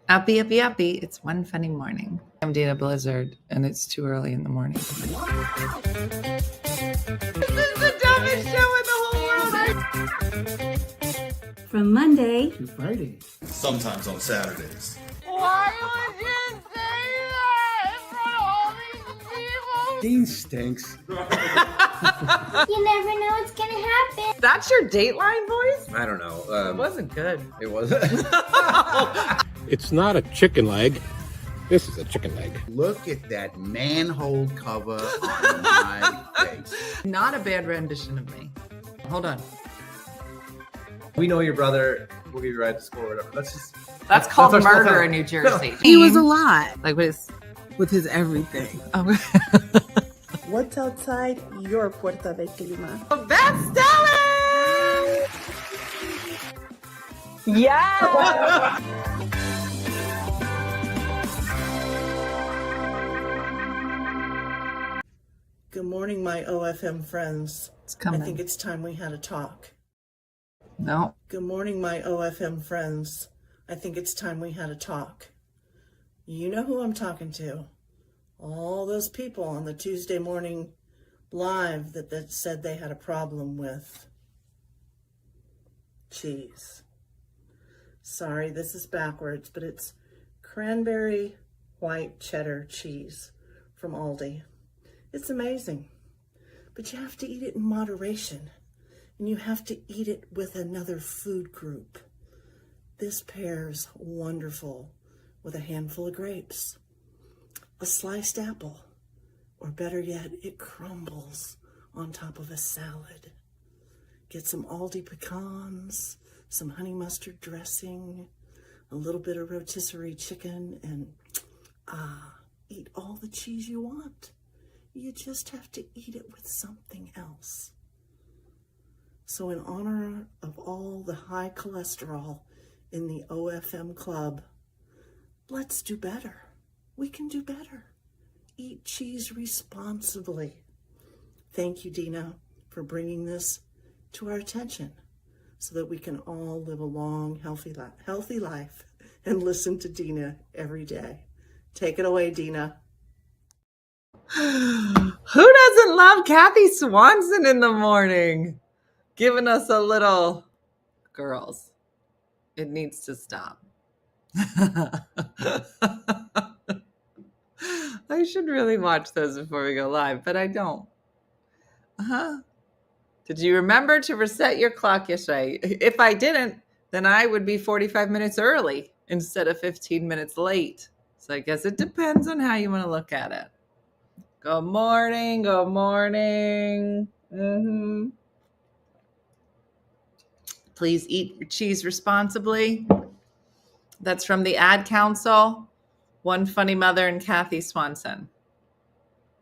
Uppy, uppy, uppy. It's One Funny Morning. I'm Dana Blizzard, and it's too early in the morning. This is the dumbest show in the whole world. From Monday to Friday. Sometimes on Saturdays. Why would you say that in front of all these people? Dean stinks. You never know what's gonna happen. That's your Dateline voice? I don't know. It wasn't good. It wasn't. It's not a chicken leg. This is a chicken leg. Look at that manhole cover on my face. Not a bad rendition of me. Hold on. We know your brother. We'll give you a ride to school or whatever. That's called our small murder town. in New Jersey. He was a lot Like with his everything. Oh. What's outside your Puerta de Clima? That's Dylan! Yeah! Good morning, my OFM friends. It's coming. I think it's time we had a talk. No. Good morning, my OFM friends. I think it's time we had a talk. You know who I'm talking to. All those people on the Tuesday morning live that said they had a problem with cheese. Sorry, this is backwards, but it's cranberry white cheddar cheese from Aldi. It's amazing, but you have to eat it in moderation, and you have to eat it with another food group. This pairs wonderful with a handful of grapes, a sliced apple, or better yet, it crumbles on top of a salad. Get some Aldi pecans, some honey mustard dressing, a little bit of rotisserie chicken, and eat all the cheese you want. You just have to eat it with something else. So in honor of all the high cholesterol in the OFM club, let's do better. We can do better. Eat cheese responsibly. Thank you, Dina, for bringing this to our attention so that we can all live a long, healthy life and listen to Dina every day. Take it away, Dina. Who doesn't love Kathy Swanson in the morning? Giving us a little, girls, it needs to stop. I should really watch those before we go live, but I don't. Did you remember to reset your clock yesterday? If I didn't, then I would be 45 minutes early instead of 15 minutes late. So I guess it depends on how you want to look at it. Good morning. Good morning. Please eat your cheese responsibly. That's from the Ad Council, OneFunnyMother, and Kathy Swanson.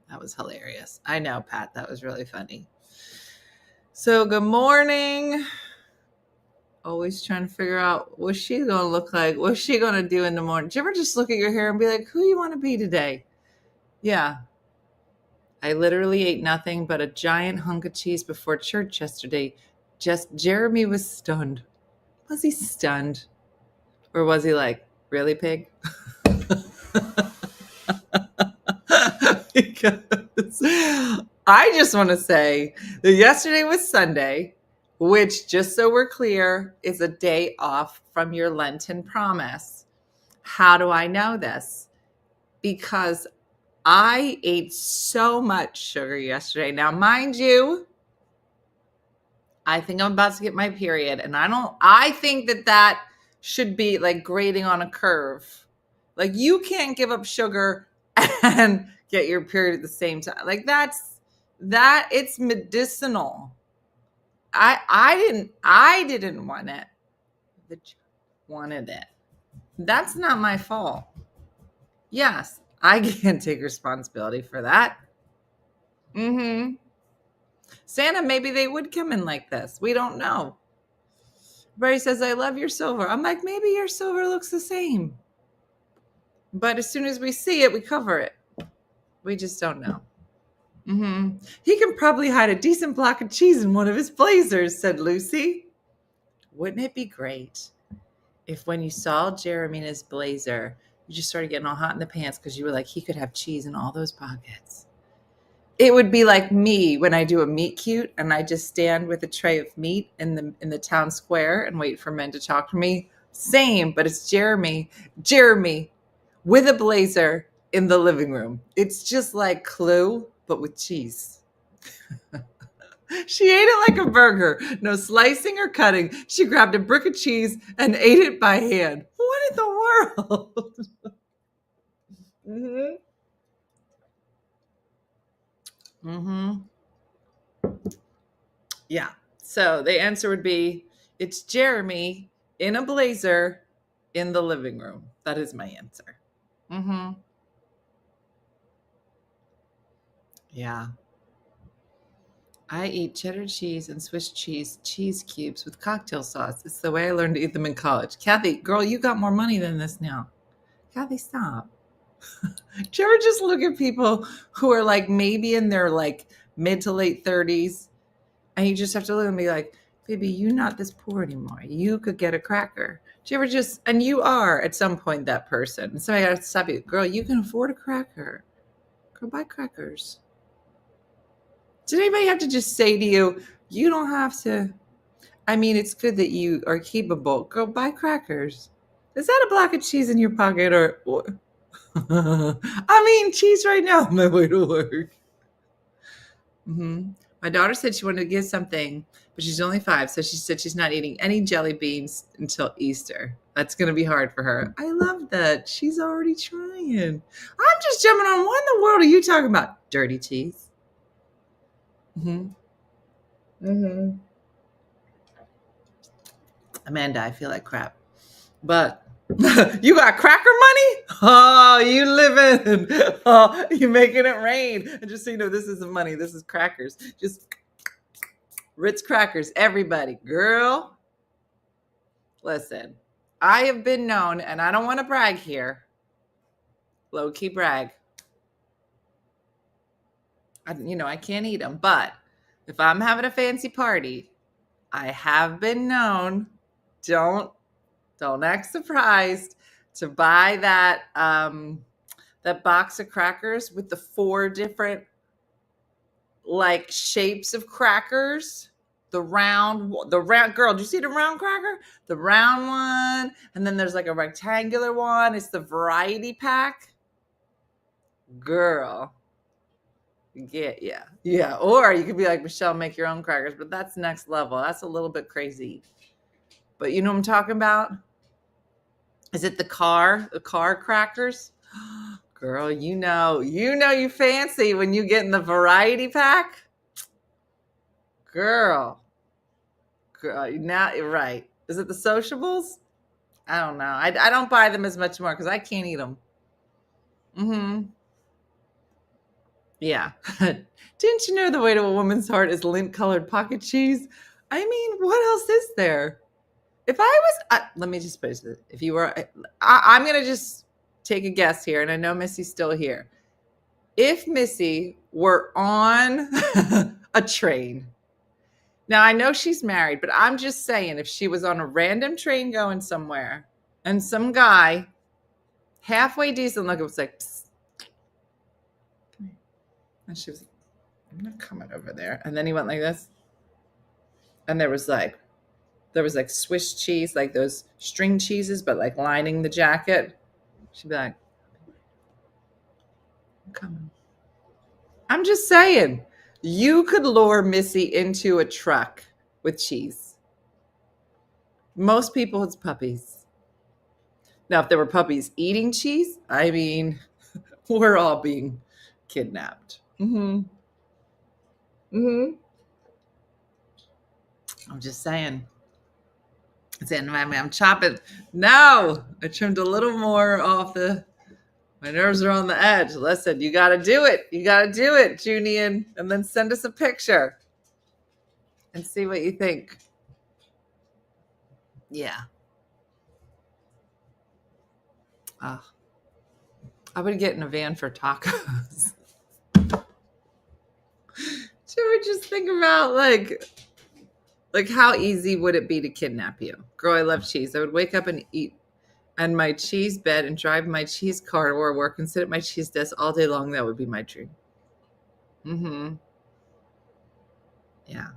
That was hilarious. I know, Pat. That was really funny. So good morning. Always trying to figure out what she's going to look like. What's she going to do in the morning? Do you ever just look at your hair and be like, who you want to be today? Yeah. I literally ate nothing but a giant hunk of cheese before church yesterday. Jeremy was stunned. Was he stunned? Or was he like, really, pig? Because I just want to say that yesterday was Sunday, which, just so we're clear, is a day off from your Lenten promise. How do I know this? Because I ate so much sugar yesterday. Now, mind you, I think I'm about to get my period, and I think that should be like grading on a curve. Like, you can't give up sugar and get your period at the same time. Like, it's medicinal. I didn't want it. The child wanted it. That's not my fault. Yes, I can't take responsibility for that. Santa, maybe they would come in like this. We don't know. Everybody says, I love your silver. I'm like, maybe your silver looks the same. But as soon as we see it, we cover it. We just don't know. He can probably hide a decent block of cheese in one of his blazers, said Lucy. Wouldn't it be great if when you saw Jeremy in his blazer, you just started getting all hot in the pants because you were like, he could have cheese in all those pockets. It would be like me when I do a meet cute and I just stand with a tray of meat in the town square and wait for men to talk to me. Same, but it's Jeremy with a blazer in the living room. It's just like Clue, but with cheese. She ate it like a burger. No slicing or cutting. She grabbed a brick of cheese and ate it by hand. What in the world? Yeah. So the answer would be, it's Jeremy in a blazer in the living room. That is my answer. Yeah. I eat cheddar cheese and Swiss cheese cubes with cocktail sauce. It's the way I learned to eat them in college. Kathy, girl, you got more money than this now. Kathy, stop. Do you ever just look at people who are like maybe in their like mid to late 30s and you just have to look and be like, baby, you're not this poor anymore. You could get a cracker. Do you ever just, and you are at some point that person. And so I got to stop you. Girl, you can afford a cracker. Girl, buy crackers. Did anybody have to just say to you, you don't have to? I mean, it's good that you are capable. Girl, buy crackers. Is that a block of cheese in your pocket or? I mean, cheese right now on my way to work. My daughter said she wanted to get something, but she's only 5. So she said she's not eating any jelly beans until Easter. That's going to be hard for her. I love that. She's already trying. I'm just jumping on. What in the world are you talking about? Dirty cheese. Amanda, I feel like crap. But you got cracker money? Oh, you living. Oh, you making it rain. And just so you know, this isn't money. This is crackers. Just Ritz crackers, everybody. Girl, listen, I have been known, and I don't want to brag here. Low-key brag. I can't eat them, but if I'm having a fancy party, I have been known, don't act surprised, to buy that that box of crackers with the 4 different like shapes of crackers. The round girl, do you see the round cracker? The round one, and then there's like a rectangular one. It's the variety pack. Girl. Yeah. Or you could be like, Michelle, make your own crackers, but that's next level. That's a little bit crazy. But you know what I'm talking about? Is it the car crackers? Girl, you know you fancy when you get in the variety pack. Girl, now you're right. Is it the sociables? I don't know. I don't buy them as much more because I can't eat them. Yeah. Didn't you know the way to a woman's heart is lint-colored pocket cheese? I mean, what else is there? If I was, let me just put it. If you were, I'm going to just take a guess here, and I know Missy's still here. If Missy were on a train, now I know she's married, but I'm just saying, if she was on a random train going somewhere, and some guy, halfway decent looking, was like, psst. And she was like, I'm not coming over there. And then he went like this. And there was like Swiss cheese, like those string cheeses, but like lining the jacket. She'd be like, I'm coming. I'm just saying, you could lure Missy into a truck with cheese. Most people, it's puppies. Now, if there were puppies eating cheese, I mean, we're all being kidnapped. I'm just saying. I'm chopping. No, I trimmed a little more off my nerves are on the edge. Listen, you got to do it. You got to do it, Junian. And then send us a picture and see what you think. Yeah. I would get in a van for tacos. Do you ever just think about Like, how easy would it be to kidnap you? Girl, I love cheese. I would wake up and eat on my cheese bed and drive my cheese car to work and sit at my cheese desk all day long. That would be my dream. Mm-hmm. Yeah.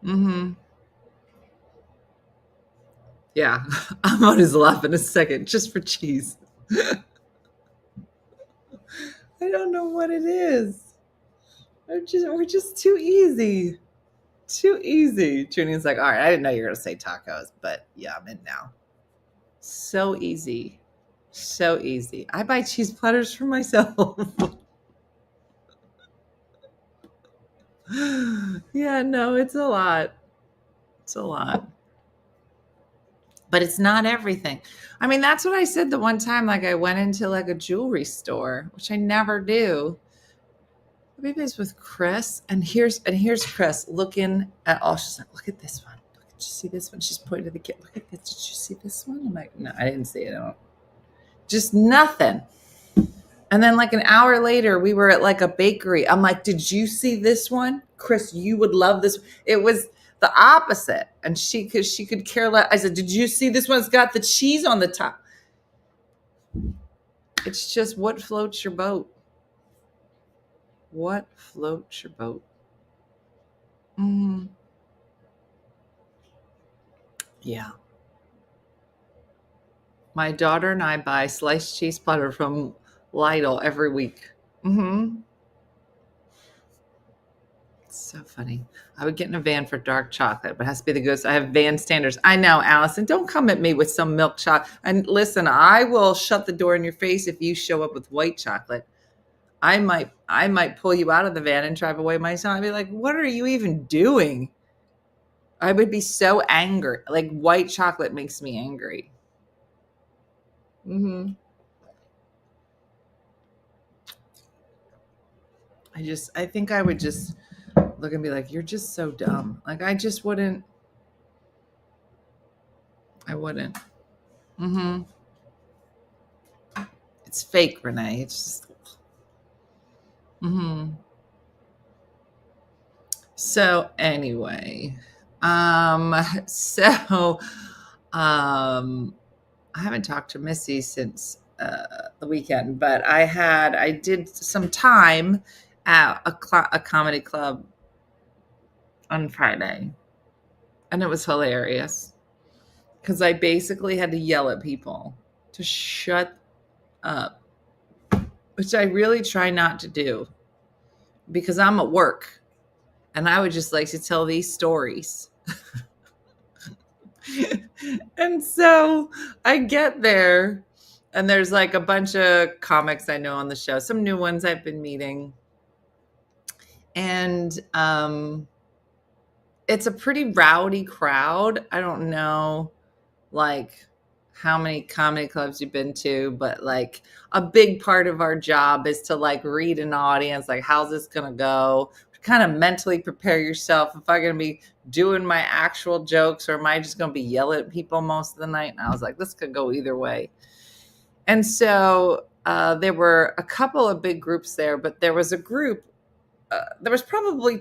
Mm-hmm. Yeah. I'm on his lap in a second just for cheese. I don't know what it is. We're just too easy. Too easy. Junior's like, all right, I didn't know you were going to say tacos, but yeah, I'm in now. So easy. So easy. I buy cheese platters for myself. Yeah, no, it's a lot. It's a lot. But it's not everything. I mean, that's what I said the one time. Like, I went into like a jewelry store, which I never do. Maybe it's with Chris. And here's Chris looking at all. She's like, look at this one. Did you see this one? She's pointing to the kid. Look at this. Did you see this one? I'm like, no, I didn't see it. Just nothing. And then like an hour later, we were at like a bakery. I'm like, did you see this one? Chris, you would love this. It was the opposite. And she could care less. I said, did you see this one? It's got the cheese on the top. It's just what floats your boat. What floats your boat? Yeah. My daughter and I buy sliced cheese platter from Lidl every week. It's so funny. I would get in a van for dark chocolate, but it has to be the goods. I have van standards. I know, Allison. Don't come at me with some milk chocolate. And listen, I will shut the door in your face if you show up with white chocolate. I might pull you out of the van and drive away myself. I'd be like, what are you even doing? I would be so angry. Like, white chocolate makes me angry. I think I would just look and be like, you're just so dumb. Like, I just wouldn't. I wouldn't. It's fake, Renee. It's just. So anyway, I haven't talked to Missy since the weekend, but I did some time at a comedy club on Friday, and it was hilarious because I basically had to yell at people to shut up, which I really try not to do because I'm at work and I would just like to tell these stories. And so I get there and there's like a bunch of comics I know on the show, some new ones I've been meeting. And it's a pretty rowdy crowd. I don't know like how many comedy clubs you've been to, but like a big part of our job is to like read an audience, like how's this gonna go? Kind of mentally prepare yourself. If I'm gonna be doing my actual jokes or am I just gonna be yelling at people most of the night? And I was like, this could go either way. And so there were a couple of big groups there, but there was a group, there was probably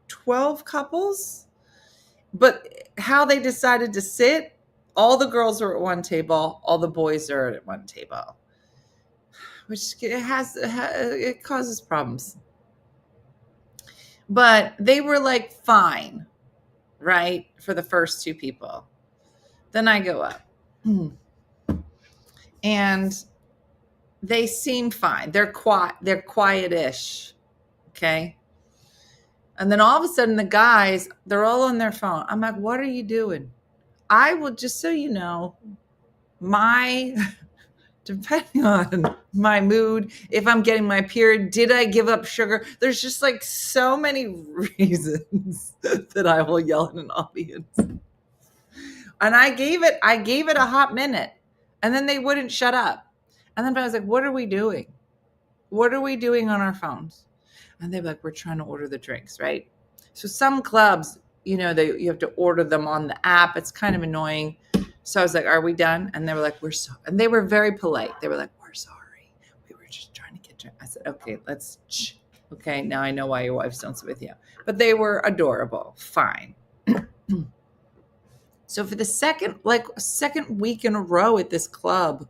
12 couples, but how they decided to sit, all the girls are at one table, all the boys are at one table, which it causes problems. But they were like fine, right? For the first two people. Then I go up and they seem fine. They're quiet-ish. Okay. And then all of a sudden the guys, they're all on their phone. I'm like, what are you doing? I will, just so you know, depending on my mood, if I'm getting my period, did I give up sugar? There's just like so many reasons that I will yell at an audience. And I gave it a hot minute and then they wouldn't shut up. And then I was like, what are we doing? What are we doing on our phones? And they're like, we're trying to order the drinks, right? So some clubs, you know, you have to order them on the app. It's kind of annoying. So I was like, are we done? And they were like, and they were very polite. They were like, we're sorry. We were just trying to get drunk. I said, okay, let's Okay, now I know why your wives don't sit with you. But they were adorable. Fine. So for the second week in a row at this club,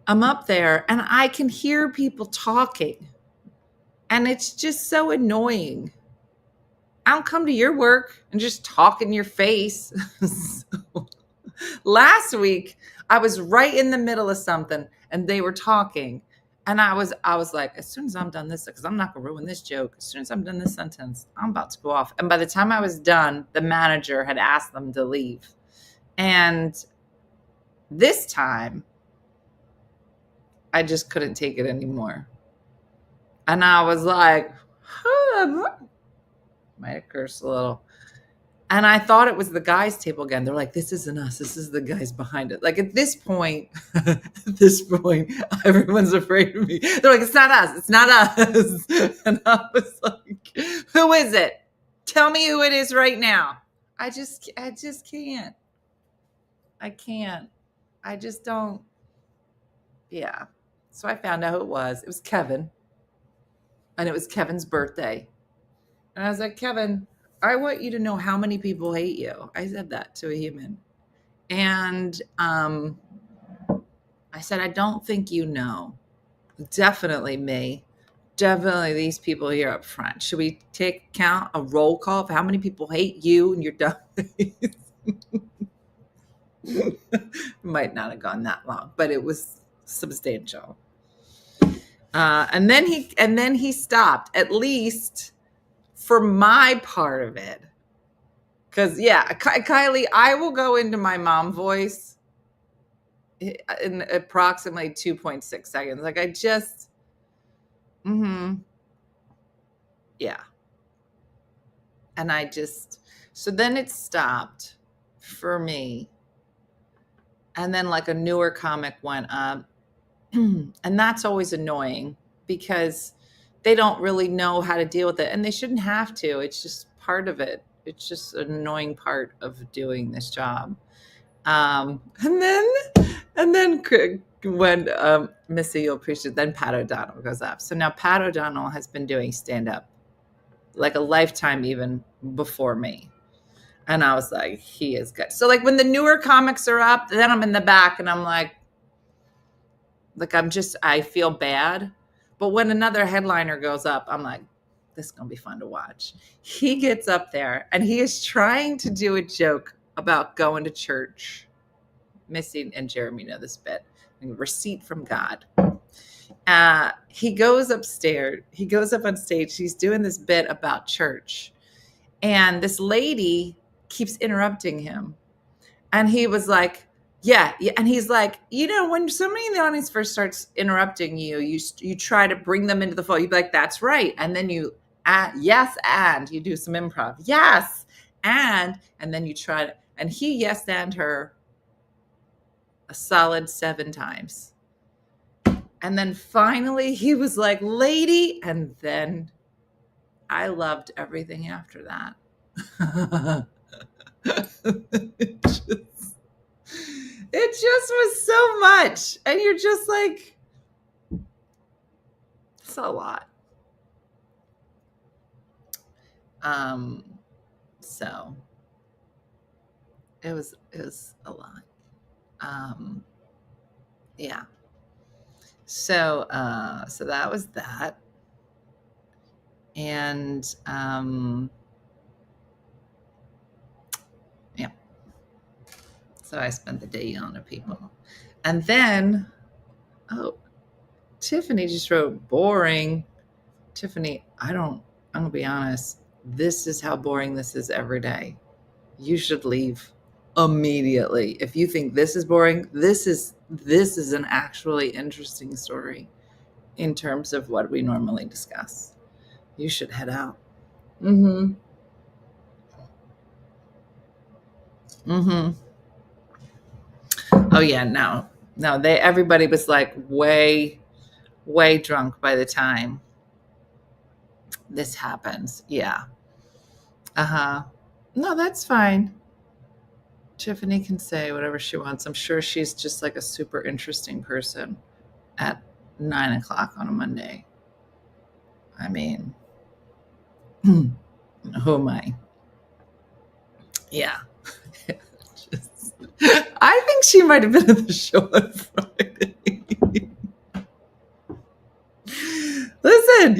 I'm up there and I can hear people talking. And it's just so annoying. I don't come to your work and just talk in your face. So, last week, I was right in the middle of something and they were talking. And I was like, as soon as I'm done this, because I'm not going to ruin this joke. As soon as I'm done this sentence, I'm about to go off. And by the time I was done, the manager had asked them to leave. And this time, I just couldn't take it anymore. And I was like, might have cursed a little. And I thought it was the guys' table again. They're like, this isn't us. This is the guys behind it. Like at this point, everyone's afraid of me. They're like, it's not us. It's not us. And I was like, who is it? Tell me who it is right now. I just can't. I can't. I just don't. Yeah. So I found out who it was. It was Kevin. And it was Kevin's birthday. And I was like, Kevin, I want you to know how many people hate you. I said that to a human. And I said, I don't think you know. Definitely me. Definitely these people here up front. Should we count a roll call of how many people hate you and your dumb face? Might not have gone that long, but it was substantial. And then he stopped, at least for my part of it. Because, yeah, Kylie, I will go into my mom voice in approximately 2.6 seconds. Like, I just, yeah. And I just, so then it stopped for me. And then, like, a newer comic went up. And that's always annoying because they don't really know how to deal with it. And they shouldn't have to. It's just part of it. It's just an annoying part of doing this job. And then when Missy, you'll appreciate, then Pat O'Donnell goes up. So now Pat O'Donnell has been doing stand-up like a lifetime even before me. And I was like, he is good. So like when the newer comics are up, then I'm in the back and I'm like I feel bad. But when another headliner goes up, I'm like, this is going to be fun to watch. He gets up there and he is trying to do a joke about going to church. Missy and Jeremy know this bit. Receipt from God. He goes upstairs. He goes up on stage. He's doing this bit about church. And this lady keeps interrupting him. And he was like, yeah. And he's like, when somebody in the audience first starts interrupting you, you try to bring them into the fold. You'd be like, that's right. And then you yes, and you do some improv. Yes, and then you try to, and he yes and her a solid 7 times. And then finally he was like, lady, and then I loved everything after that. It just was so much. And you're just like, it's a lot. So it was a lot. Yeah. So that was that. And, yeah. So I spent the day yelling at people. And then, Tiffany just wrote boring. Tiffany, I'm going to be honest. This is how boring this is every day. You should leave immediately. If you think this is boring, this is an actually interesting story in terms of what we normally discuss. You should head out. Oh yeah, no, everybody was like way drunk by the time this happens. Yeah. No, that's fine. Tiffany can say whatever she wants. I'm sure she's just like a super interesting person at 9:00 on a Monday. I mean, who am I? Yeah. I think she might have been at the show on Friday. Listen,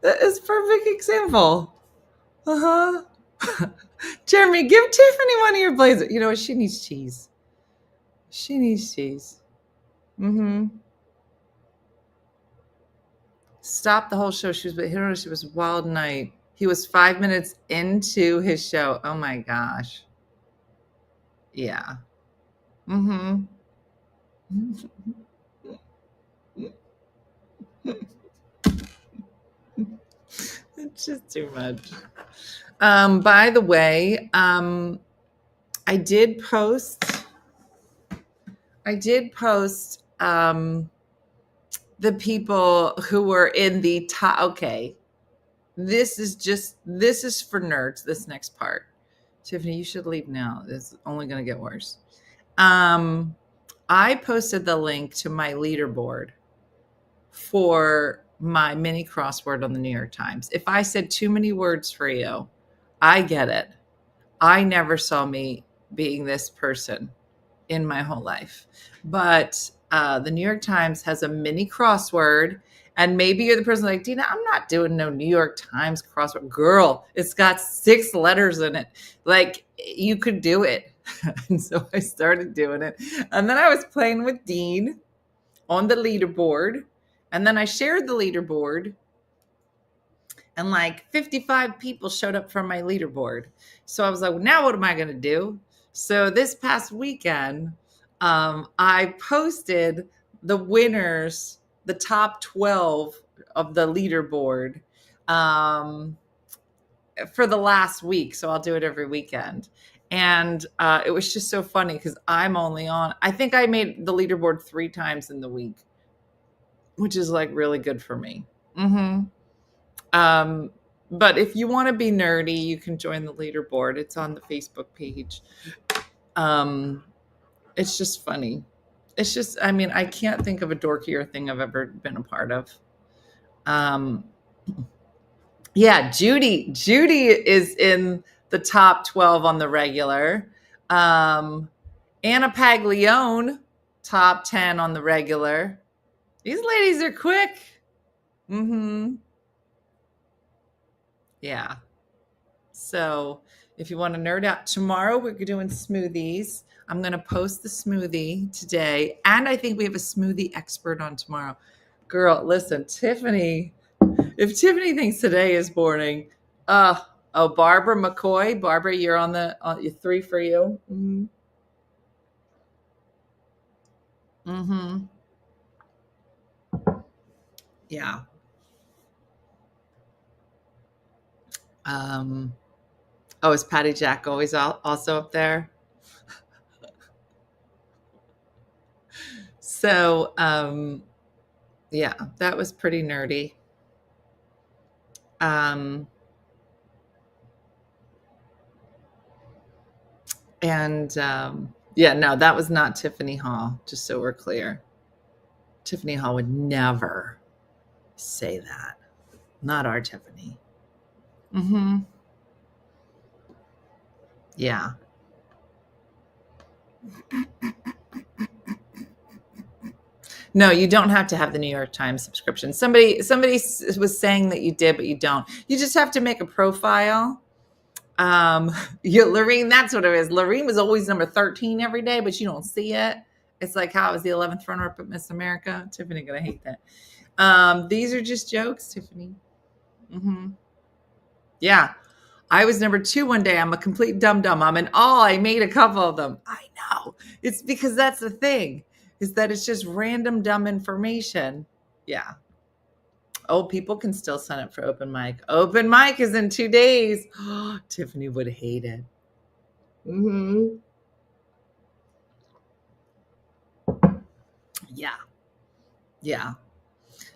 that is a perfect example. Jeremy, give Tiffany one of your blazers. You know what? She needs cheese. She needs cheese. Stop the whole show. She was Wild Night. He was 5 minutes into his show. Oh my gosh. Yeah. It's just too much. By the way, I did post the people who were in the top. Okay. This is for nerds, this next part. Tiffany, you should leave now. It's only going to get worse. I posted the link to my leaderboard for my mini crossword on the New York Times. If I said too many words for you, I get it. I never saw me being this person in my whole life. But the New York Times has a mini crossword. And maybe you're the person like, Dina, I'm not doing no New York Times crossword. Girl, it's got 6 letters in it. Like, you could do it. And so I started doing it. And then I was playing with Dean on the leaderboard. And then I shared the leaderboard. And like 55 people showed up from my leaderboard. So I was like, well, now what am I going to do? So this past weekend, I posted the winners, the top 12 of the leaderboard for the last week. So I'll do it every weekend. And it was just so funny because I'm only on, I think I made the leaderboard 3 times in the week, which is like really good for me. But if you want to be nerdy, you can join the leaderboard. It's on the Facebook page. It's just funny. It's just, I mean, I can't think of a dorkier thing I've ever been a part of. Yeah, Judy is in the top 12 on the regular. Anna Paglione, top 10 on the regular. These ladies are quick. Yeah. So if you want to nerd out, tomorrow we're doing smoothies. I'm going to post the smoothie today. And I think we have a smoothie expert on tomorrow. Girl, listen, Tiffany, if Tiffany thinks today is boring, Barbara McCoy. Barbara, you're on the 3 for you. Yeah. Is Patty Jack always also up there? So, yeah, that was pretty nerdy. Yeah, no, that was not Tiffany Hall, just so we're clear. Tiffany Hall would never say that. Not our Tiffany. Yeah. No, you don't have to have the New York Times subscription. Somebody was saying that you did, but you don't. You just have to make a profile. Lorene, that's what it is. Lorene was always number 13 every day, but you don't see it. It's like how I was the 11th runner-up at Miss America. Tiffany gonna hate that. These are just jokes, Tiffany. Yeah. I was number 2 one day. I'm a complete dum-dum. I'm in awe. I made a couple of them. I know. It's because that's the thing, is that it's just random dumb information. Yeah. Old people can still sign up for open mic. Open mic is in 2 days. Tiffany would hate it. Yeah. Yeah.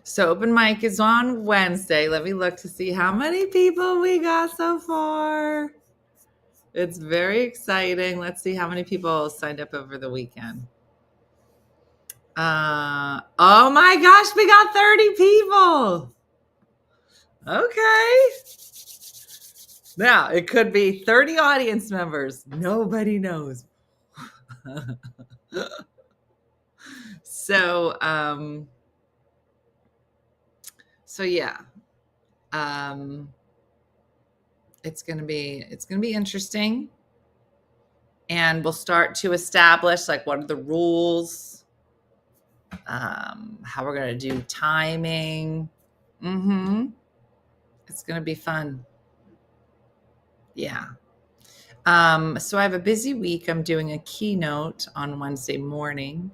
So open mic is on Wednesday. Let me look to see how many people we got so far. It's very exciting. Let's see how many people signed up over the weekend. Oh my gosh, we got 30 people. Okay. Now, it could be 30 audience members. Nobody knows. So, yeah. It's going to be interesting. And we'll start to establish like what are the rules, how we're going to do timing. It's going to be fun. Yeah. So I have a busy week. I'm doing a keynote on Wednesday morning.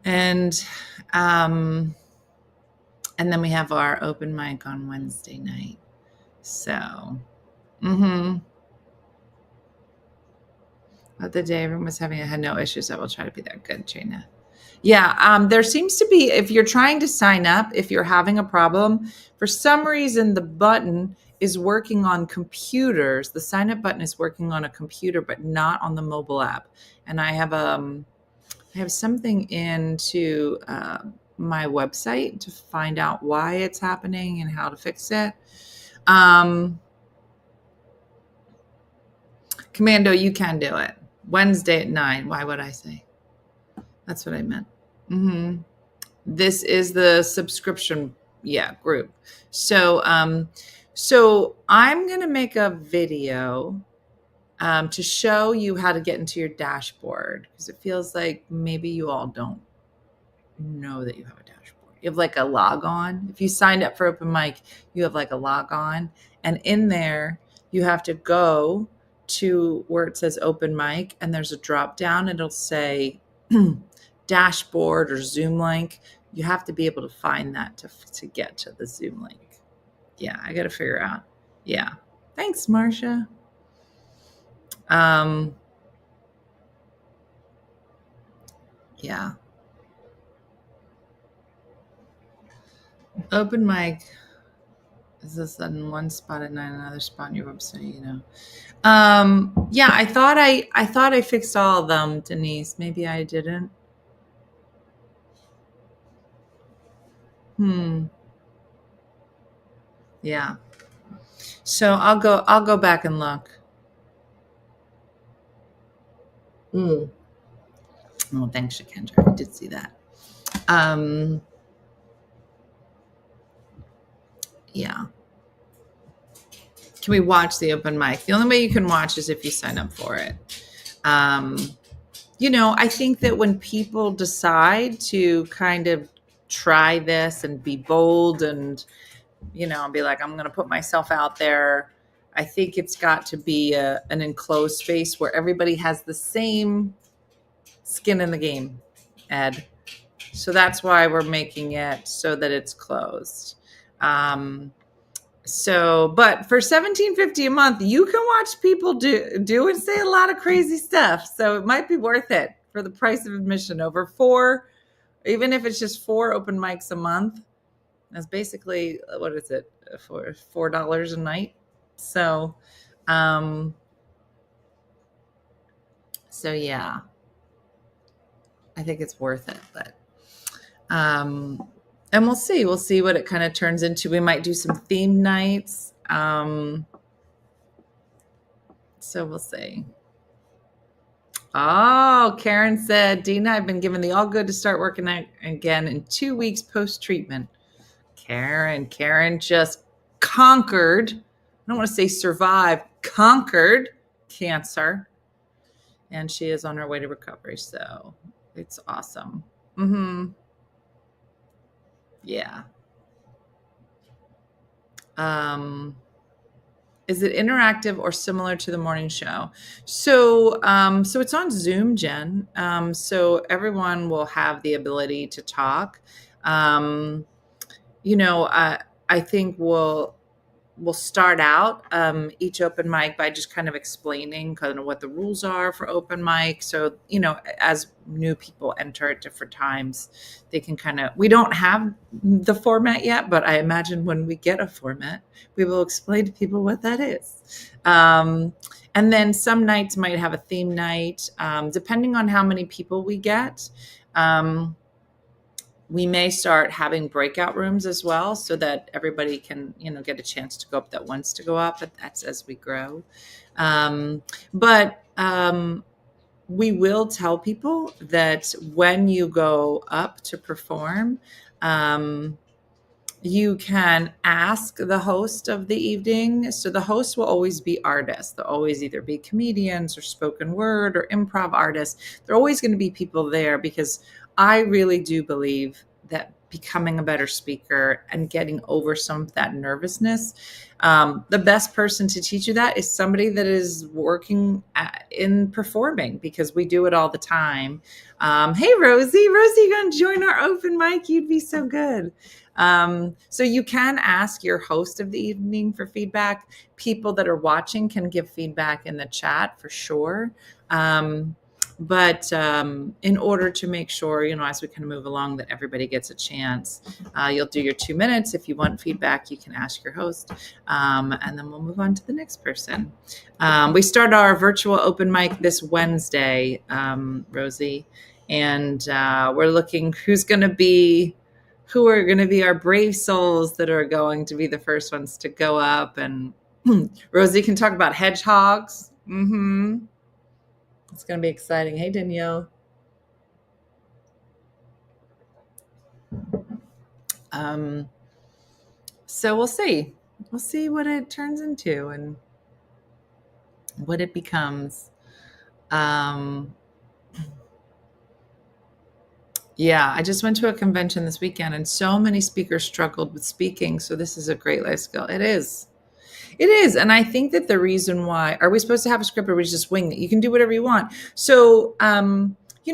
And then we have our open mic on Wednesday night. So, the day everyone was having, I had no issues. I will try to be there. Good, Trina. Yeah, there seems to be, if you're trying to sign up, if you're having a problem, for some reason the button is working on computers. The sign up button is working on a computer, but not on the mobile app. And I have something into my website to find out why it's happening and how to fix it. Commando, you can do it. Wednesday at 9. Why would I say? That's what I meant. This is the subscription, group. So, I'm going to make a video to show you how to get into your dashboard, because it feels like maybe you all don't know that you have a dashboard. You have like a log on. If you signed up for open mic, you have like a log on, and in there you have to go to where it says open mic, and there's a drop down. It'll say dashboard or Zoom link. You have to be able to find that to get to the Zoom link. Yeah, I got to figure out. Yeah. Thanks, Marcia. Yeah. Open mic. Is this in one spot at 9, another spot on your website? You know. Yeah, I thought I fixed all of them, Denise. Maybe I didn't. Yeah. So I'll go back and look. Oh, thanks, Shakendra. I did see that. Yeah. Can we watch the open mic? The only way you can watch is if you sign up for it. I think that when people decide to kind of try this and be bold and, be like, I'm going to put myself out there, I think it's got to be an enclosed space where everybody has the same skin in the game, Ed. So that's why we're making it so that it's closed. But for $17.50 a month, you can watch people do and say a lot of crazy stuff. So it might be worth it for the price of admission. Over 4, even if it's just 4 open mics a month, that's basically, what is it, for $4 a night? So, yeah, I think it's worth it. But, and we'll see what it kind of turns into. We might do some theme nights. So we'll see. Oh, Karen said, Dina, I've been given the all good to start working again in 2 weeks post-treatment. Karen just conquered, I don't want to say survived, conquered cancer. And she is on her way to recovery. So it's awesome. Yeah. Is it interactive or similar to the morning show? So it's on Zoom, Jen. So everyone will have the ability to talk. I think we'll start out each open mic by just kind of explaining kind of what the rules are for open mic. So, as new people enter at different times, they can we don't have the format yet, but I imagine when we get a format, we will explain to people what that is. And then some nights might have a theme night, depending on how many people we get. We may start having breakout rooms as well so that everybody can, get a chance to go up that wants to go up, but that's as we grow. But we will tell people that when you go up to perform, you can ask the host of the evening. So the host will always be artists. They'll always either be comedians or spoken word or improv artists. There are always going to be people there because I really do believe that becoming a better speaker and getting over some of that nervousness, the best person to teach you that is somebody that is working in performing, because we do it all the time. Hey, Rosie, you going to join our open mic? You'd be so good. So you can ask your host of the evening for feedback. People that are watching can give feedback in the chat for sure. But in order to make sure, as we kind of move along, that everybody gets a chance, you'll do your 2 minutes. If you want feedback, you can ask your host, and then we'll move on to the next person. We start our virtual open mic this Wednesday, Rosie, and we're looking who are going to be our brave souls that are going to be the first ones to go up. And Rosie can talk about hedgehogs. It's going to be exciting. Hey, Danielle. So we'll see. We'll see what it turns into and what it becomes. Yeah, I just went to a convention this weekend and so many speakers struggled with speaking. So this is a great life skill. It is. It is. And I think that the reason why, are we supposed to have a script or we just wing it? You can do whatever you want. So,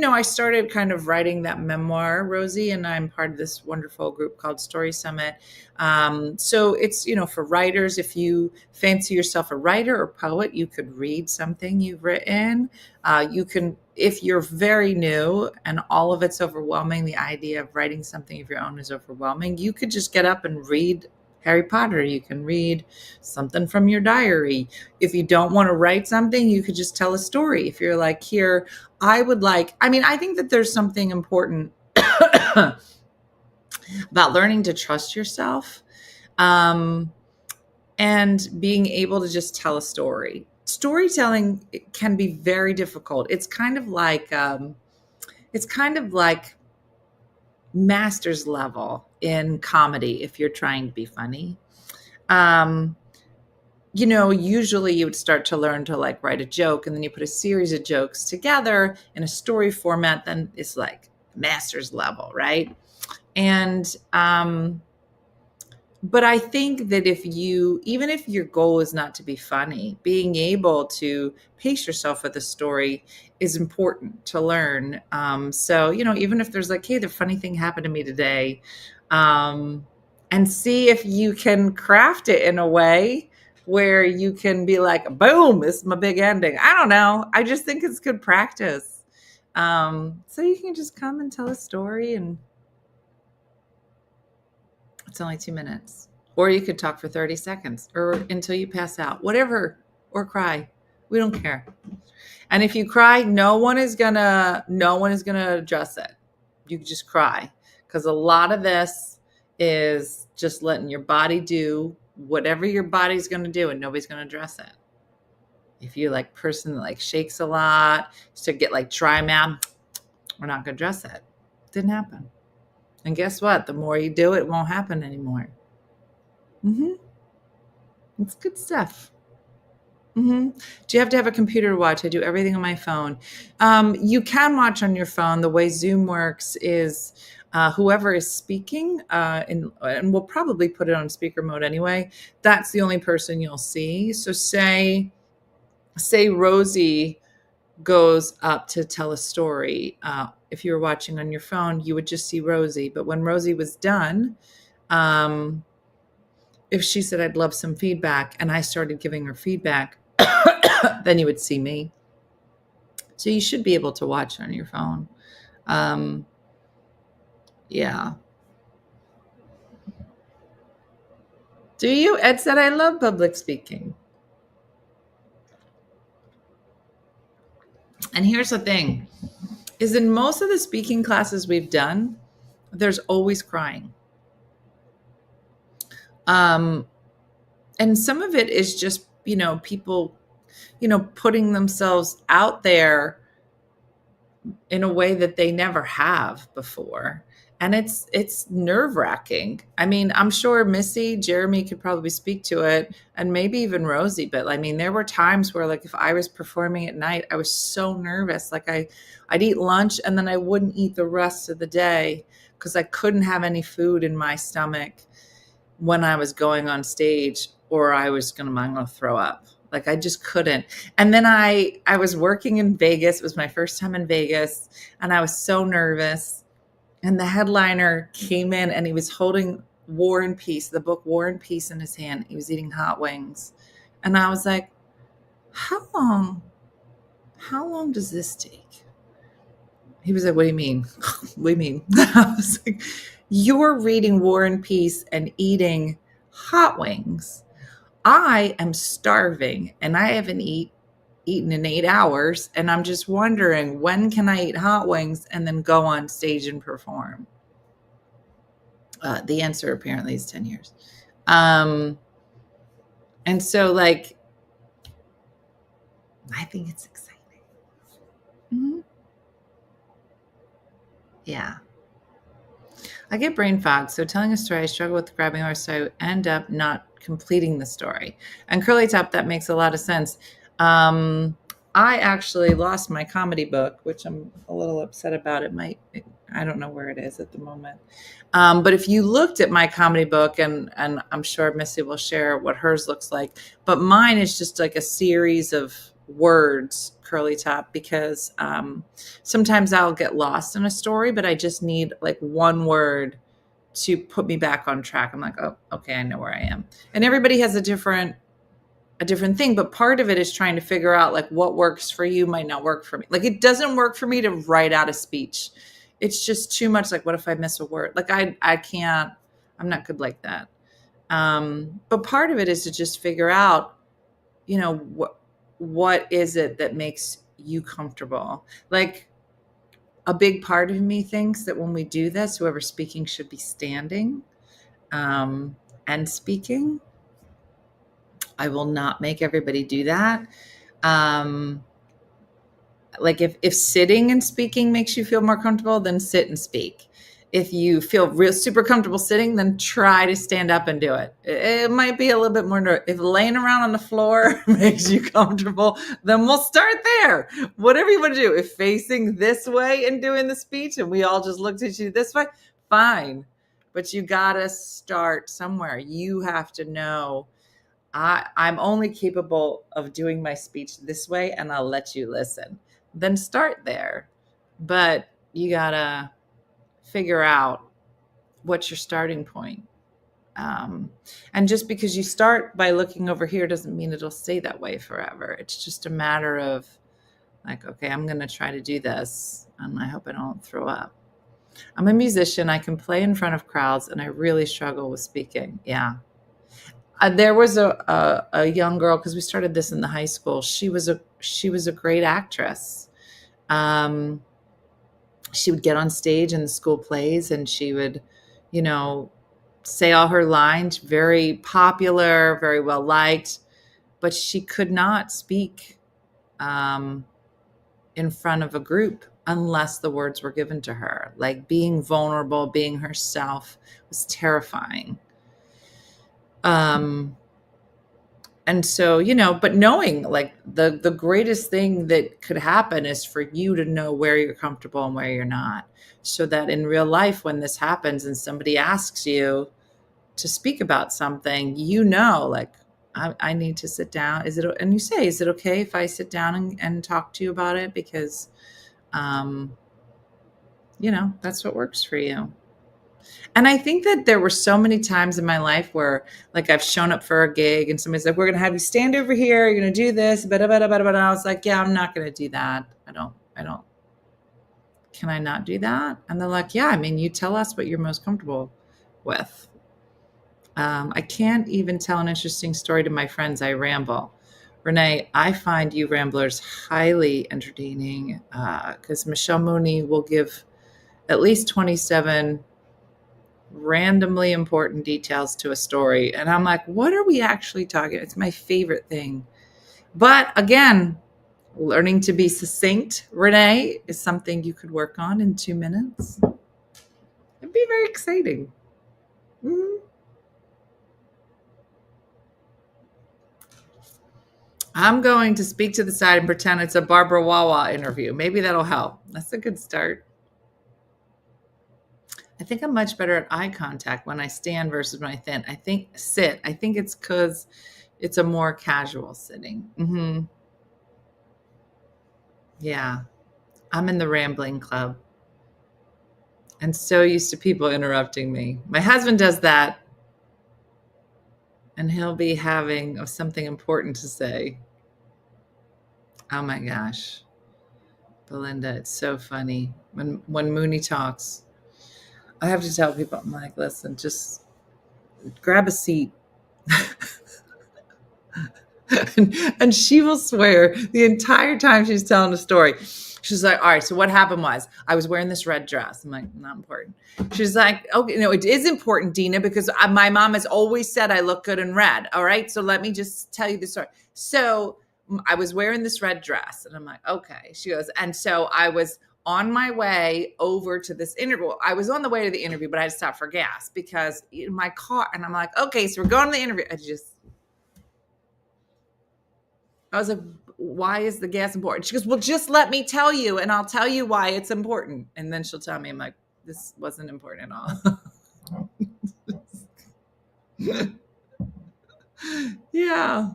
I started kind of writing that memoir, Rosie, and I'm part of this wonderful group called Story Summit. So it's, for writers, if you fancy yourself a writer or poet, you could read something you've written. You can, if you're very new and all of it's overwhelming, the idea of writing something of your own is overwhelming, you could just get up and read Harry Potter. You can read something from your diary. If you don't want to write something, you could just tell a story. If you're like, here, I think that there's something important about learning to trust yourself, and being able to just tell a story. Storytelling can be very difficult. It's kind of like master's level in comedy if you're trying to be funny. Usually you would start to learn to write a joke, and then you put a series of jokes together in a story format, then it's like master's level, right? And but I think that even if your goal is not to be funny, being able to pace yourself with a story is important to learn. So, even if there's hey, the funny thing happened to me today, and see if you can craft it in a way where you can be like, boom, this is my big ending. I don't know. I just think it's good practice. So you can just come and tell a story, and it's only 2 minutes. Or you could talk for 30 seconds or until you pass out, whatever, or cry. We don't care. And if you cry, no one is gonna address it. You can just cry, because a lot of this is just letting your body do whatever your body's going to do, and nobody's going to address it. If you're person that shakes a lot, to get dry mouth, we're not going to address it. Didn't happen. And guess what? The more you do it, it won't happen anymore. It's good stuff. Do you have to have a computer to watch? I do everything on my phone. You can watch on your phone. The way Zoom works is whoever is speaking, and we'll probably put it on speaker mode anyway, that's the only person you'll see. So say Rosie goes up to tell a story. If you were watching on your phone, you would just see Rosie. But when Rosie was done, if she said, I'd love some feedback, and I started giving her feedback, then you would see me. So you should be able to watch on your phone. Yeah. Do you? Ed said, I love public speaking. And here's the thing, is in most of the speaking classes we've done, there's always crying. And some of it is just, people, putting themselves out there in a way that they never have before. And it's nerve-wracking. I mean, I'm sure Missy, Jeremy could probably speak to it, and maybe even Rosie. But I mean, there were times where, like, if I was performing at night, I was so nervous. Like I'd eat lunch and then I wouldn't eat the rest of the day because I couldn't have any food in my stomach when I was going on stage, or I'm going to throw up. Like I just couldn't. And then I was working in Vegas. It was my first time in Vegas, and I was so nervous. And the headliner came in and he was holding War and Peace, the book War and Peace, in his hand. He was eating hot wings. And I was like, how long does this take? He was like, what do you mean? What do you mean? I was like, you're reading War and Peace and eating hot wings. I am starving and I haven't eaten in 8 hours. And I'm just wondering, when can I eat hot wings and then go on stage and perform? The answer apparently is 10 years. And so, like, I think it's exciting. Mm-hmm. Yeah. I get brain fog. So telling a story, I struggle with grabbing horse, so I end up not completing the story. And Curly Top, that makes a lot of sense. I actually lost my comedy book, which I'm a little upset about. I don't know where it is at the moment. But if you looked at my comedy book, and I'm sure Missy will share what hers looks like, but mine is just like a series of words, Curly Top, because sometimes I'll get lost in a story, but I just need like one word to put me back on track. I'm like, oh, okay, I know where I am. And everybody has a different thing, but part of it is trying to figure out like what works for you might not work for me. Like it doesn't work for me to write out a speech. It's just too much. Like, what if I miss a word? Like I can't, I'm not good like that. But part of it is to just figure out, what is it that makes you comfortable? Like a big part of me thinks that when we do this, whoever's speaking should be standing, and speaking. I will not make everybody do that. Like if sitting and speaking makes you feel more comfortable, then sit and speak. If you feel real super comfortable sitting, then try to stand up and do it. It might be a little bit more. If laying around on the floor makes you comfortable, then we'll start there. Whatever you want to do. If facing this way and doing the speech and we all just looked at you this way, fine. But you got to start somewhere. You have to know, I'm only capable of doing my speech this way, and I'll let you listen. Then start there. But you got to figure out what's your starting point. And just because you start by looking over here doesn't mean it'll stay that way forever. It's just a matter of like, okay, I'm going to try to do this, and I hope I don't throw up. I'm a musician. I can play in front of crowds, and I really struggle with speaking. Yeah. There was a young girl, because we started this in the high school. She was a great actress. She would get on stage in the school plays, and she would, say all her lines. Very popular, very well liked, but she could not speak in front of a group unless the words were given to her. Like being vulnerable, being herself was terrifying. And so, but knowing like the greatest thing that could happen is for you to know where you're comfortable and where you're not, so that in real life, when this happens and somebody asks you to speak about something, like, I need to sit down. And you say, is it okay if I sit down and talk to you about it? Because, that's what works for you. And I think that there were so many times in my life where like I've shown up for a gig and somebody's like, we're going to have you stand over here. You're going to do this. But I was like, yeah, I'm not going to do that. I don't. Can I not do that? And they're like, yeah, you tell us what you're most comfortable with. I can't even tell an interesting story to my friends. I ramble. Renee, I find you ramblers highly entertaining, because Michelle Mooney will give at least 27 randomly important details to a story. And I'm like, what are we actually talking? It's my favorite thing. But again, learning to be succinct, Renee, is something you could work on in 2 minutes. It'd be very exciting. Mhm. I'm going to speak to the side and pretend it's a Barbara Wawa interview. Maybe that'll help. That's a good start. I think I'm much better at eye contact when I stand versus when I sit. I think it's because it's a more casual sitting. Mm-hmm. Yeah. I'm in the rambling club. And so used to people interrupting me. My husband does that. And he'll be having something important to say. Oh my gosh. Belinda, it's so funny. When Mooney talks, I have to tell people, I'm like, listen, just grab a seat. and she will swear the entire time she's telling a story. She's like, all right, so what happened was I was wearing this red dress. I'm like, not important. She's like, okay, no, it is important, Dina, because my mom has always said I look good in red. All right, so let me just tell you the story. So I was wearing this red dress. And I'm like, okay. She goes, and so I was on my way over to this interview. I was on the way to the interview, but I had to stop for gas because in my car, and I'm like, okay, so we're going to the interview. I was like, why is the gas important? She goes, well, just let me tell you, and I'll tell you why it's important. And then she'll tell me, I'm like, this wasn't important at all. Yeah.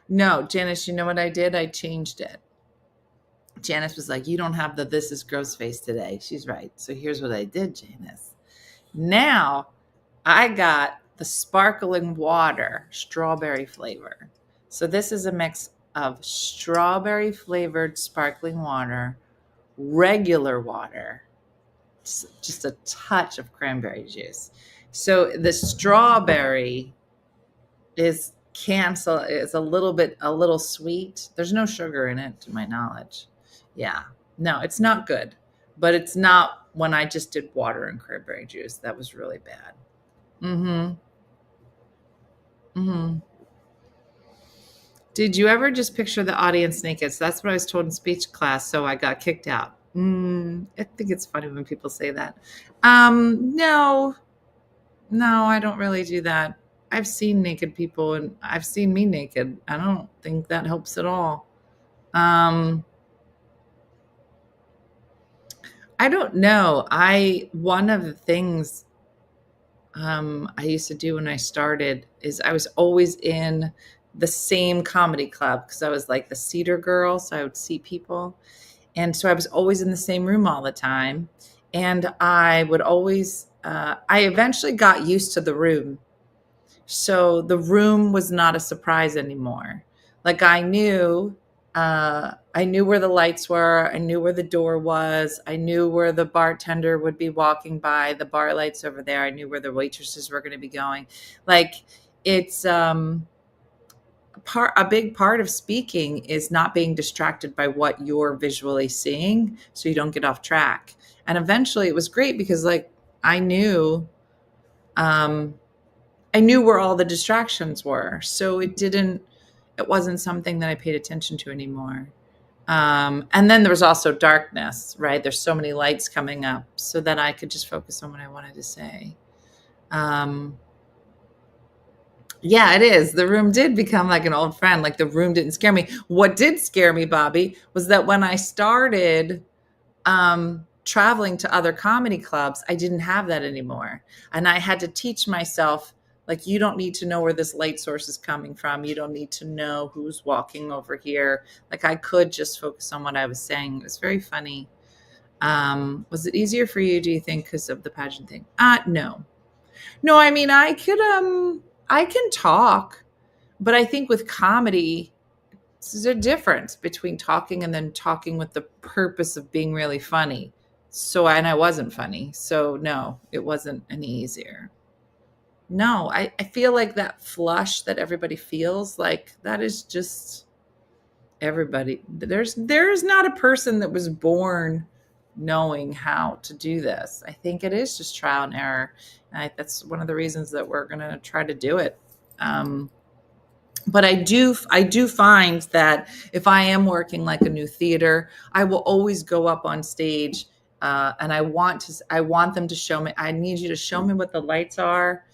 No, Janice, you know what I did? I changed it. Janice was like, you don't have the this is gross face today. She's right. So here's what I did, Janice. Now I got the sparkling water strawberry flavor. So this is a mix of strawberry flavored sparkling water, regular water, just a touch of cranberry juice. So the strawberry is a little sweet. There's no sugar in it to my knowledge. Yeah. No, it's not good, but it's not when I just did water and cranberry juice. That was really bad. Mm-hmm. Mm-hmm. Did you ever just picture the audience naked? So that's what I was told in speech class. So I got kicked out. I think it's funny when people say that. No, I don't really do that. I've seen naked people and I've seen me naked. I don't think that helps at all. I don't know. One of the things I used to do when I started is I was always in the same comedy club because I was like the seater girl. So I would see people. And so I was always in the same room all the time. And I would always, I eventually got used to the room. So the room was not a surprise anymore. Like I knew where the lights were. I knew where the door was. I knew where the bartender would be walking by, the bar lights over there. I knew where the waitresses were going to be going. Like it's, a big part of speaking is not being distracted by what you're visually seeing so you don't get off track. And eventually it was great because like I knew where all the distractions were. So it wasn't something that I paid attention to anymore. And then there was also darkness, right? There's so many lights coming up so that I could just focus on what I wanted to say. Yeah, it is. The room did become like an old friend. Like the room didn't scare me. What did scare me, Bobby, was that when I started traveling to other comedy clubs, I didn't have that anymore. And I had to teach myself, like, you don't need to know where this light source is coming from. You don't need to know who's walking over here. Like I could just focus on what I was saying. It was very funny. Was it easier for you, do you think, because of the pageant thing? No. No, I mean, I can talk, but I think with comedy, there's a difference between talking and then talking with the purpose of being really funny. And I wasn't funny. So no, it wasn't any easier. No, I feel like that flush that everybody feels, like that is just everybody. There's not a person that was born knowing how to do this. I think it is just trial and error. And that's one of the reasons that we're going to try to do it. But I do find that if I am working like a new theater, I will always go up on stage, and I want them to show me. I need you to show me what the lights are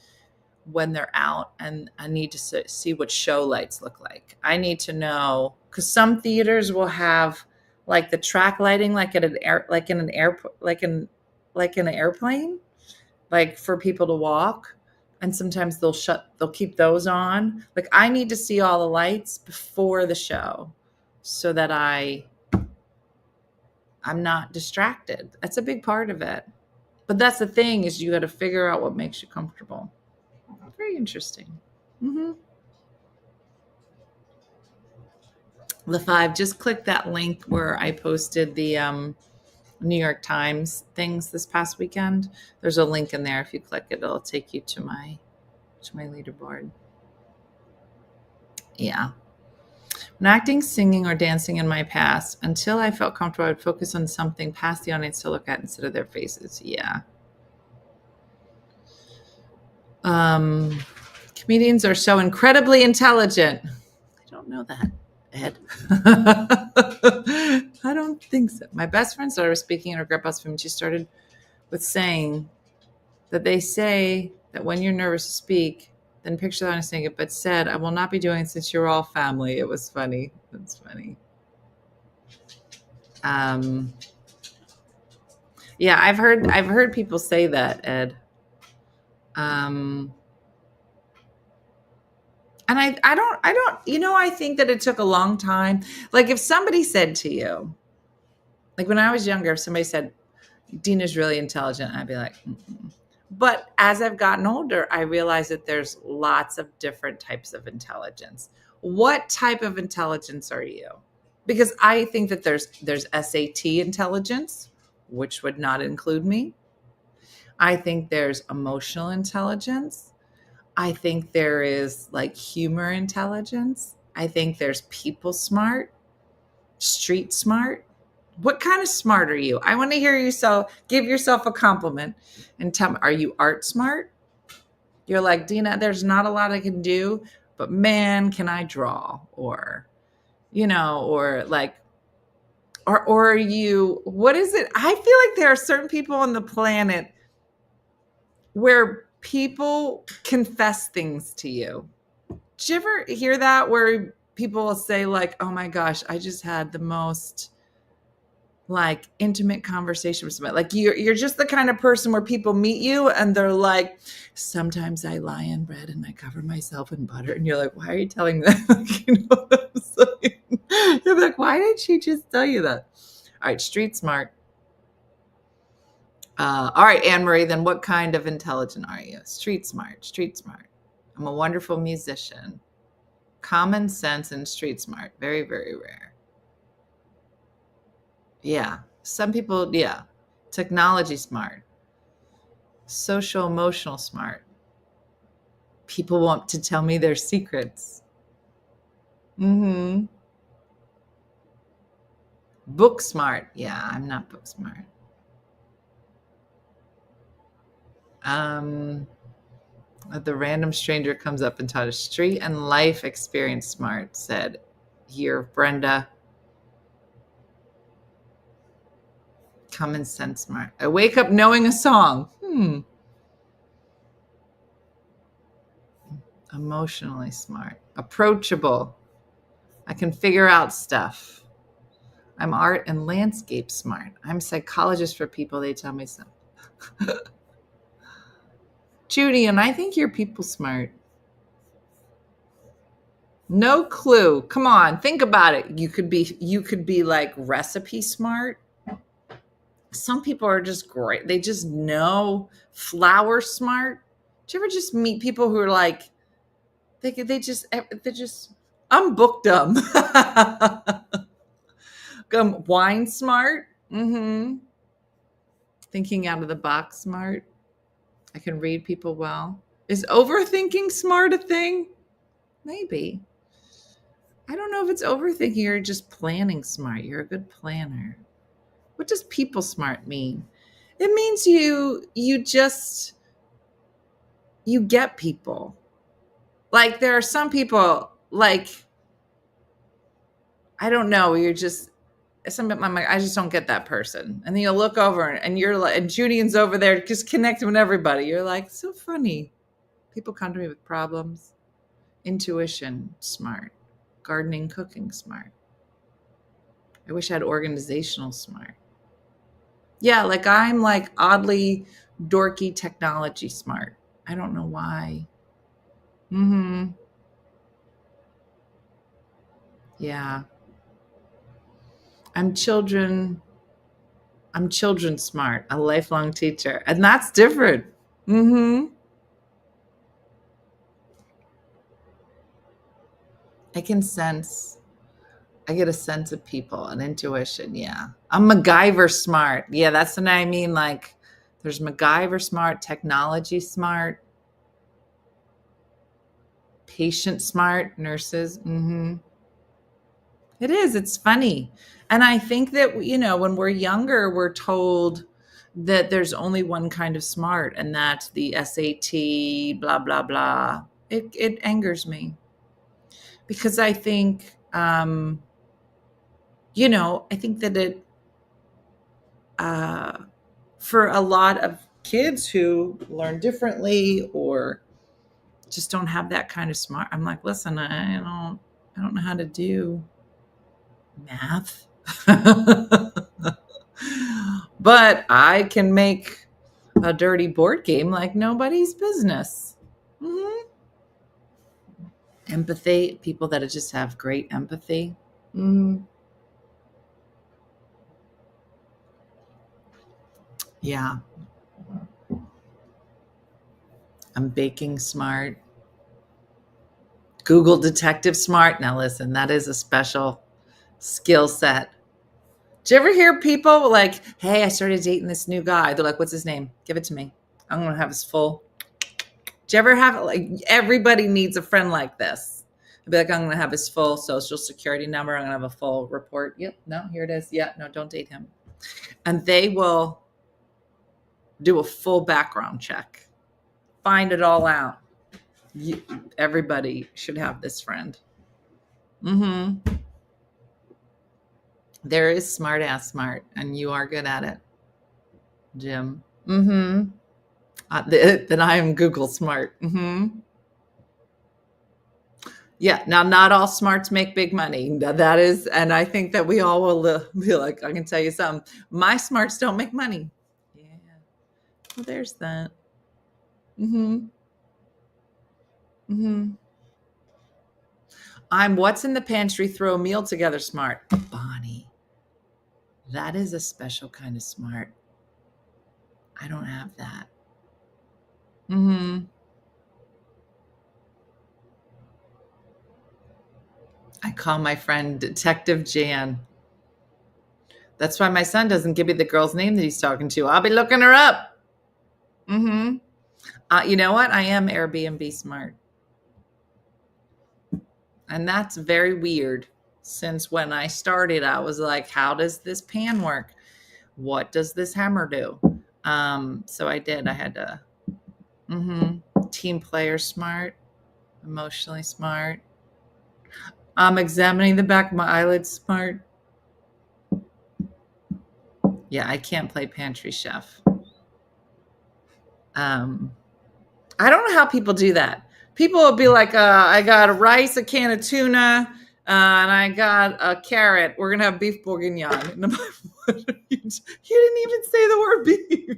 when they're out, and I need to see what show lights look like. I need to know, because some theaters will have like the track lighting, like in an airplane, like for people to walk. And sometimes they'll keep those on. Like, I need to see all the lights before the show so that I'm not distracted. That's a big part of it. But that's the thing, is you got to figure out what makes you comfortable. Very interesting. Mm-hmm. LaFive, just click that link where I posted the New York Times things this past weekend. There's a link in there. If you click it, it'll take you to my leaderboard. Yeah. When acting, singing, or dancing in my past, until I felt comfortable, I would focus on something past the audience to look at instead of their faces. Yeah. Comedians are so incredibly intelligent. I don't know that, Ed. I don't think so. My best friend started speaking in her grandpa's film. She started with saying that they say that when you're nervous to speak, then picture that I'm saying it, but said, I will not be doing it since you're all family. It was funny. That's funny. Yeah, I've heard people say that, Ed. And I don't, I think that it took a long time. Like, if somebody said to you, like when I was younger, if somebody said, Dina's really intelligent, I'd be like, mm-mm. But as I've gotten older, I realize that there's lots of different types of intelligence. What type of intelligence are you? Because I think that there's SAT intelligence, which would not include me. I think there's emotional intelligence. I think there is like humor intelligence. I think there's people smart, street smart. What kind of smart are you? I want to hear yourself, give yourself a compliment and tell me, are you art smart? You're like, Dina, there's not a lot I can do, but man, can I draw? Or, or are you, what is it? I feel like there are certain people on the planet where people confess things to you. Did you ever hear that, where people will say like, oh my gosh, I just had the most like intimate conversation with somebody. Like you're just the kind of person where people meet you and they're like, sometimes I lie in bread and I cover myself in butter. And you're like, why are you telling me that? Like, you know what I'm saying? You're like, why did she just tell you that? All right, street smart. All right, Anne-Marie, then what kind of intelligent are you? Street smart, street smart. I'm a wonderful musician. Common sense and street smart. Very, very rare. Yeah. Some people, yeah. Technology smart. Social emotional smart. People want to tell me their secrets. Mm-hmm. Book smart. Yeah, I'm not book smart. The random stranger comes up and taught a street and life experience smart, said here, Brenda. Common sense smart. I wake up knowing a song. Emotionally smart. Approachable. I can figure out stuff. I'm art and landscape smart. I'm psychologist for people. They tell me so. Judy, and I think you're people smart. No clue. Come on, think about it. You could be like recipe smart. Some people are just great. They just know. Flower smart. Do you ever just meet people who are like, they're just I'm book dumb. Wine smart. Mm-hmm. Thinking out of the box smart. I can read people well. Is overthinking smart a thing? Maybe. I don't know if it's overthinking or just planning smart. You're a good planner. What does people smart mean? It means you get people. Like there are some people, like, I don't know, you're just, I'm like, I just don't get that person. And then you'll look over and you're like, and Julian's over there just connecting with everybody. You're like, so funny. People come to me with problems. Intuition, smart. Gardening, cooking, smart. I wish I had organizational smart. Yeah, like I'm like oddly dorky technology smart. I don't know why. Yeah. I'm children smart, a lifelong teacher. And that's different. I get a sense of people, an intuition. Yeah. I'm MacGyver smart. Yeah, that's what I mean. Like there's MacGyver smart, technology smart, patient smart, nurses. It is. It's funny. And I think that, when we're younger, we're told that there's only one kind of smart, and that's the SAT, blah, blah, blah. It angers me because I think, I think that it, for a lot of kids who learn differently or just don't have that kind of smart, I'm like, listen, I don't know how to do math. But I can make a dirty board game like nobody's business. Empathy, people that just have great empathy. Yeah. I'm baking smart. Google detective smart. Now listen, that is a special skill set. Do you ever hear people like, hey, I started dating this new guy. They're like, what's his name? Give it to me. I'm going to have his full. Do you ever have, like, everybody needs a friend like this? I'd be like, I'm going to have his full social security number. I'm going to have a full report. Yep. No, here it is. Yeah. No, don't date him. And they will do a full background check. Find it all out. Everybody should have this friend. There is smart ass smart, and you are good at it, Jim. Then I am Google smart. Yeah. Now, not all smarts make big money. That is, and I think that we all will be like, I can tell you something. My smarts don't make money. Yeah. Well, there's that. I'm what's in the pantry, throw a meal together smart. Bonnie. That is a special kind of smart. I don't have that. I call my friend Detective Jan. That's why my son doesn't give me the girl's name that he's talking to. I'll be looking her up. You know what? I am Airbnb smart. And that's very weird. Since when I started, I was like, how does this pan work? What does this hammer do? So I did. I had to. Team player smart. Emotionally smart. I'm examining the back of my eyelids smart. Yeah, I can't play pantry chef. I don't know how people do that. People will be like, I got a rice, a can of tuna, and I got a carrot. We're going to have beef bourguignon. And I'm like, you didn't even say the word beef.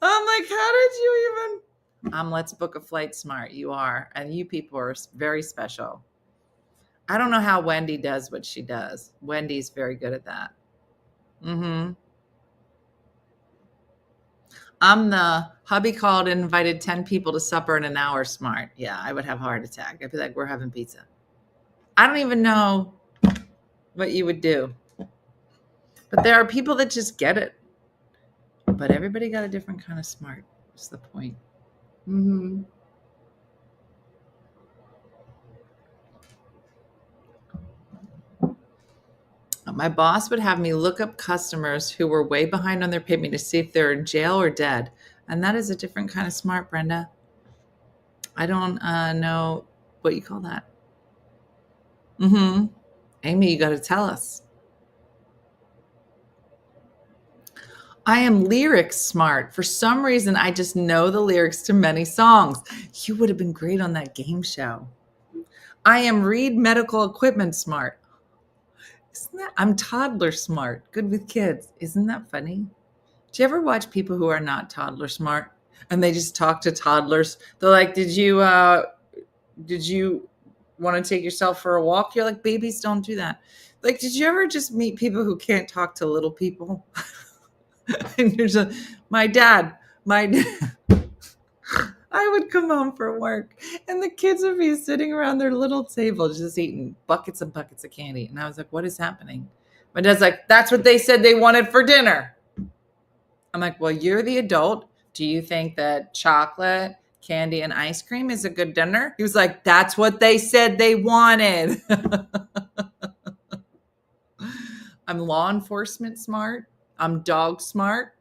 I'm like, how did you even? Let's book a flight smart. You are. And you people are very special. I don't know how Wendy does what she does. Wendy's very good at that. I'm the hubby called and invited 10 people to supper in an hour smart. Yeah, I would have a heart attack. I'd be like, we're having pizza. I don't even know what you would do. But there are people that just get it. But everybody got a different kind of smart. That's the point. My boss would have me look up customers who were way behind on their payment to see if they're in jail or dead. And that is a different kind of smart, Brenda. I don't know what you call that. Amy, you got to tell us. I am lyrics smart. For some reason, I just know the lyrics to many songs. You would have been great on that game show. I am read medical equipment smart. I'm toddler smart. Good with kids. Isn't that funny? Do you ever watch people who are not toddler smart and they just talk to toddlers? They're like, did you want to take yourself for a walk? You're like, babies don't do that. Like, did you ever just meet people who can't talk to little people? And you're just, my dad. I would come home from work and the kids would be sitting around their little table just eating buckets and buckets of candy. And I was like, what is happening? My dad's like, that's what they said they wanted for dinner. I'm like, well, you're the adult. Do you think that chocolate, candy, and ice cream is a good dinner? He was like, that's what they said they wanted. I'm law enforcement smart. I'm dog smart.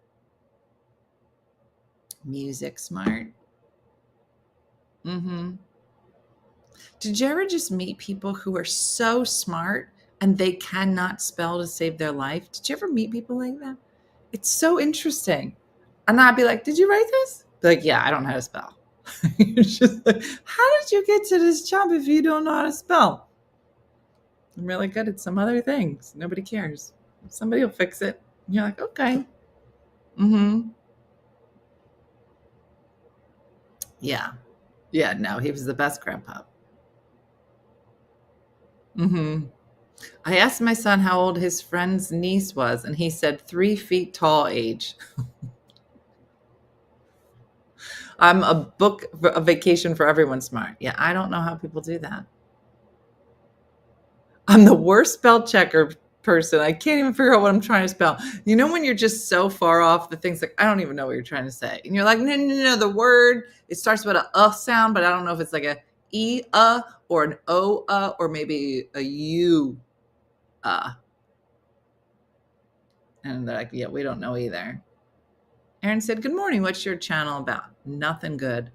Music smart. Did you ever just meet people who are so smart and they cannot spell to save their life? Did you ever meet people like that? It's so interesting. And I'd be like, did you write this? Be like, yeah, I don't know how to spell. You're just like, how did you get to this job if you don't know how to spell? I'm really good at some other things. Nobody cares. Somebody will fix it. And you're like, okay. Yeah. Yeah, no, he was the best grandpa. I asked my son how old his friend's niece was, and he said 3 feet tall age. I'm a vacation for everyone smart. Yeah, I don't know how people do that. I'm the worst spell checker person. I can't even figure out what I'm trying to spell. You know when you're just so far off the things, like I don't even know what you're trying to say. And you're like, no, the word, it starts with a sound, but I don't know if it's like a E or an O or maybe a U And they're like, yeah, we don't know either. Aaron said, good morning. What's your channel about? Nothing good,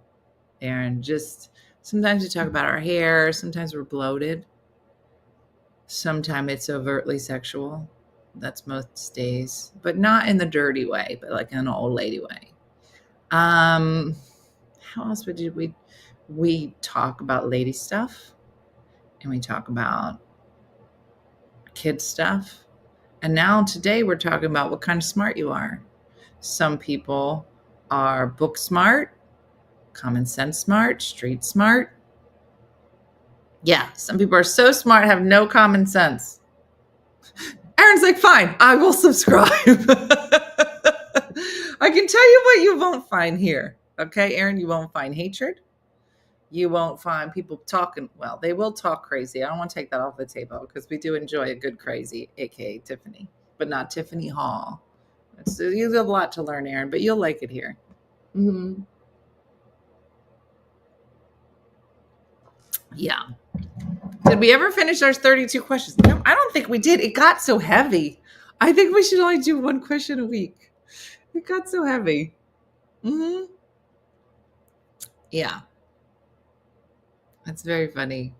Aaron. Just sometimes we talk about our hair. Sometimes we're bloated. Sometimes it's overtly sexual. That's most days, but not in the dirty way, but like in an old lady way. How else would we talk about lady stuff, and we talk about kid stuff. And now today we're talking about what kind of smart you are. Some people are book smart, common sense smart, street smart. Yeah, some people are so smart, have no common sense. Aaron's like, fine, I will subscribe. I can tell you what you won't find here. Okay, Aaron, you won't find hatred. You won't find people talking. Well, they will talk crazy. I don't want to take that off the table because we do enjoy a good crazy, aka Tiffany, but not Tiffany Hall. You have a lot to learn, Aaron, but you'll like it here. Mm-hmm. Yeah. Did we ever finish our 32 questions? No, I don't think we did. It got so heavy. I think we should only do one question a week. It got so heavy. Mm-hmm. Yeah. That's very funny.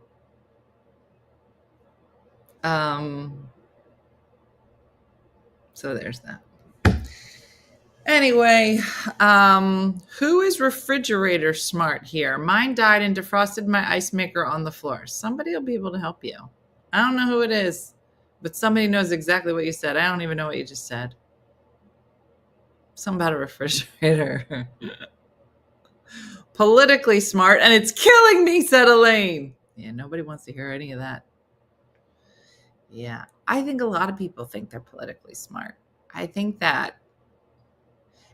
So there's that. Anyway, who is refrigerator smart here? Mine died and defrosted my ice maker on the floor. Somebody will be able to help you. I don't know who it is, but somebody knows exactly what you said. I don't even know what you just said. Something about a refrigerator. Politically smart, and it's killing me, said Elaine. Yeah, nobody wants to hear any of that. Yeah, I think a lot of people think they're politically smart. I think that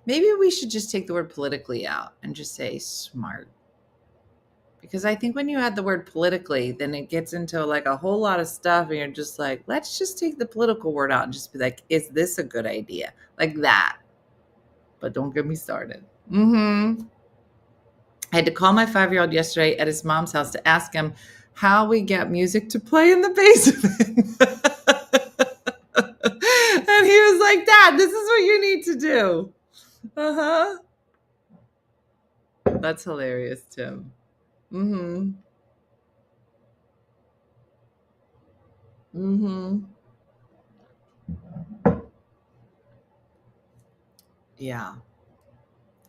maybe we should just take the word politically out and just say smart. Because I think when you add the word politically, then it gets into like a whole lot of stuff, and you're just like, let's just take the political word out and just be like, is this a good idea? Like that. But don't get me started. Mm-hmm. I had to call my 5-year-old yesterday at his mom's house to ask him how we get music to play in the basement. And he was like, Dad, this is what you need to do. Uh-huh. That's hilarious, Tim. Mm-hmm. Mm-hmm. Yeah.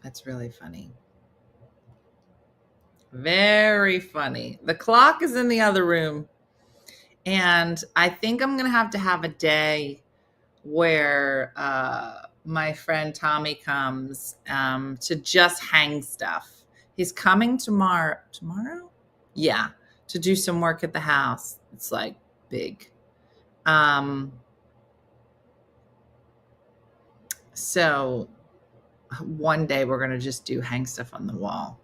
That's really funny. Very funny. The clock is in the other room. And I think I'm going to have a day where my friend Tommy comes to just hang stuff. He's coming tomorrow. Tomorrow? Yeah. To do some work at the house. It's like big. So one day we're going to just do hang stuff on the wall.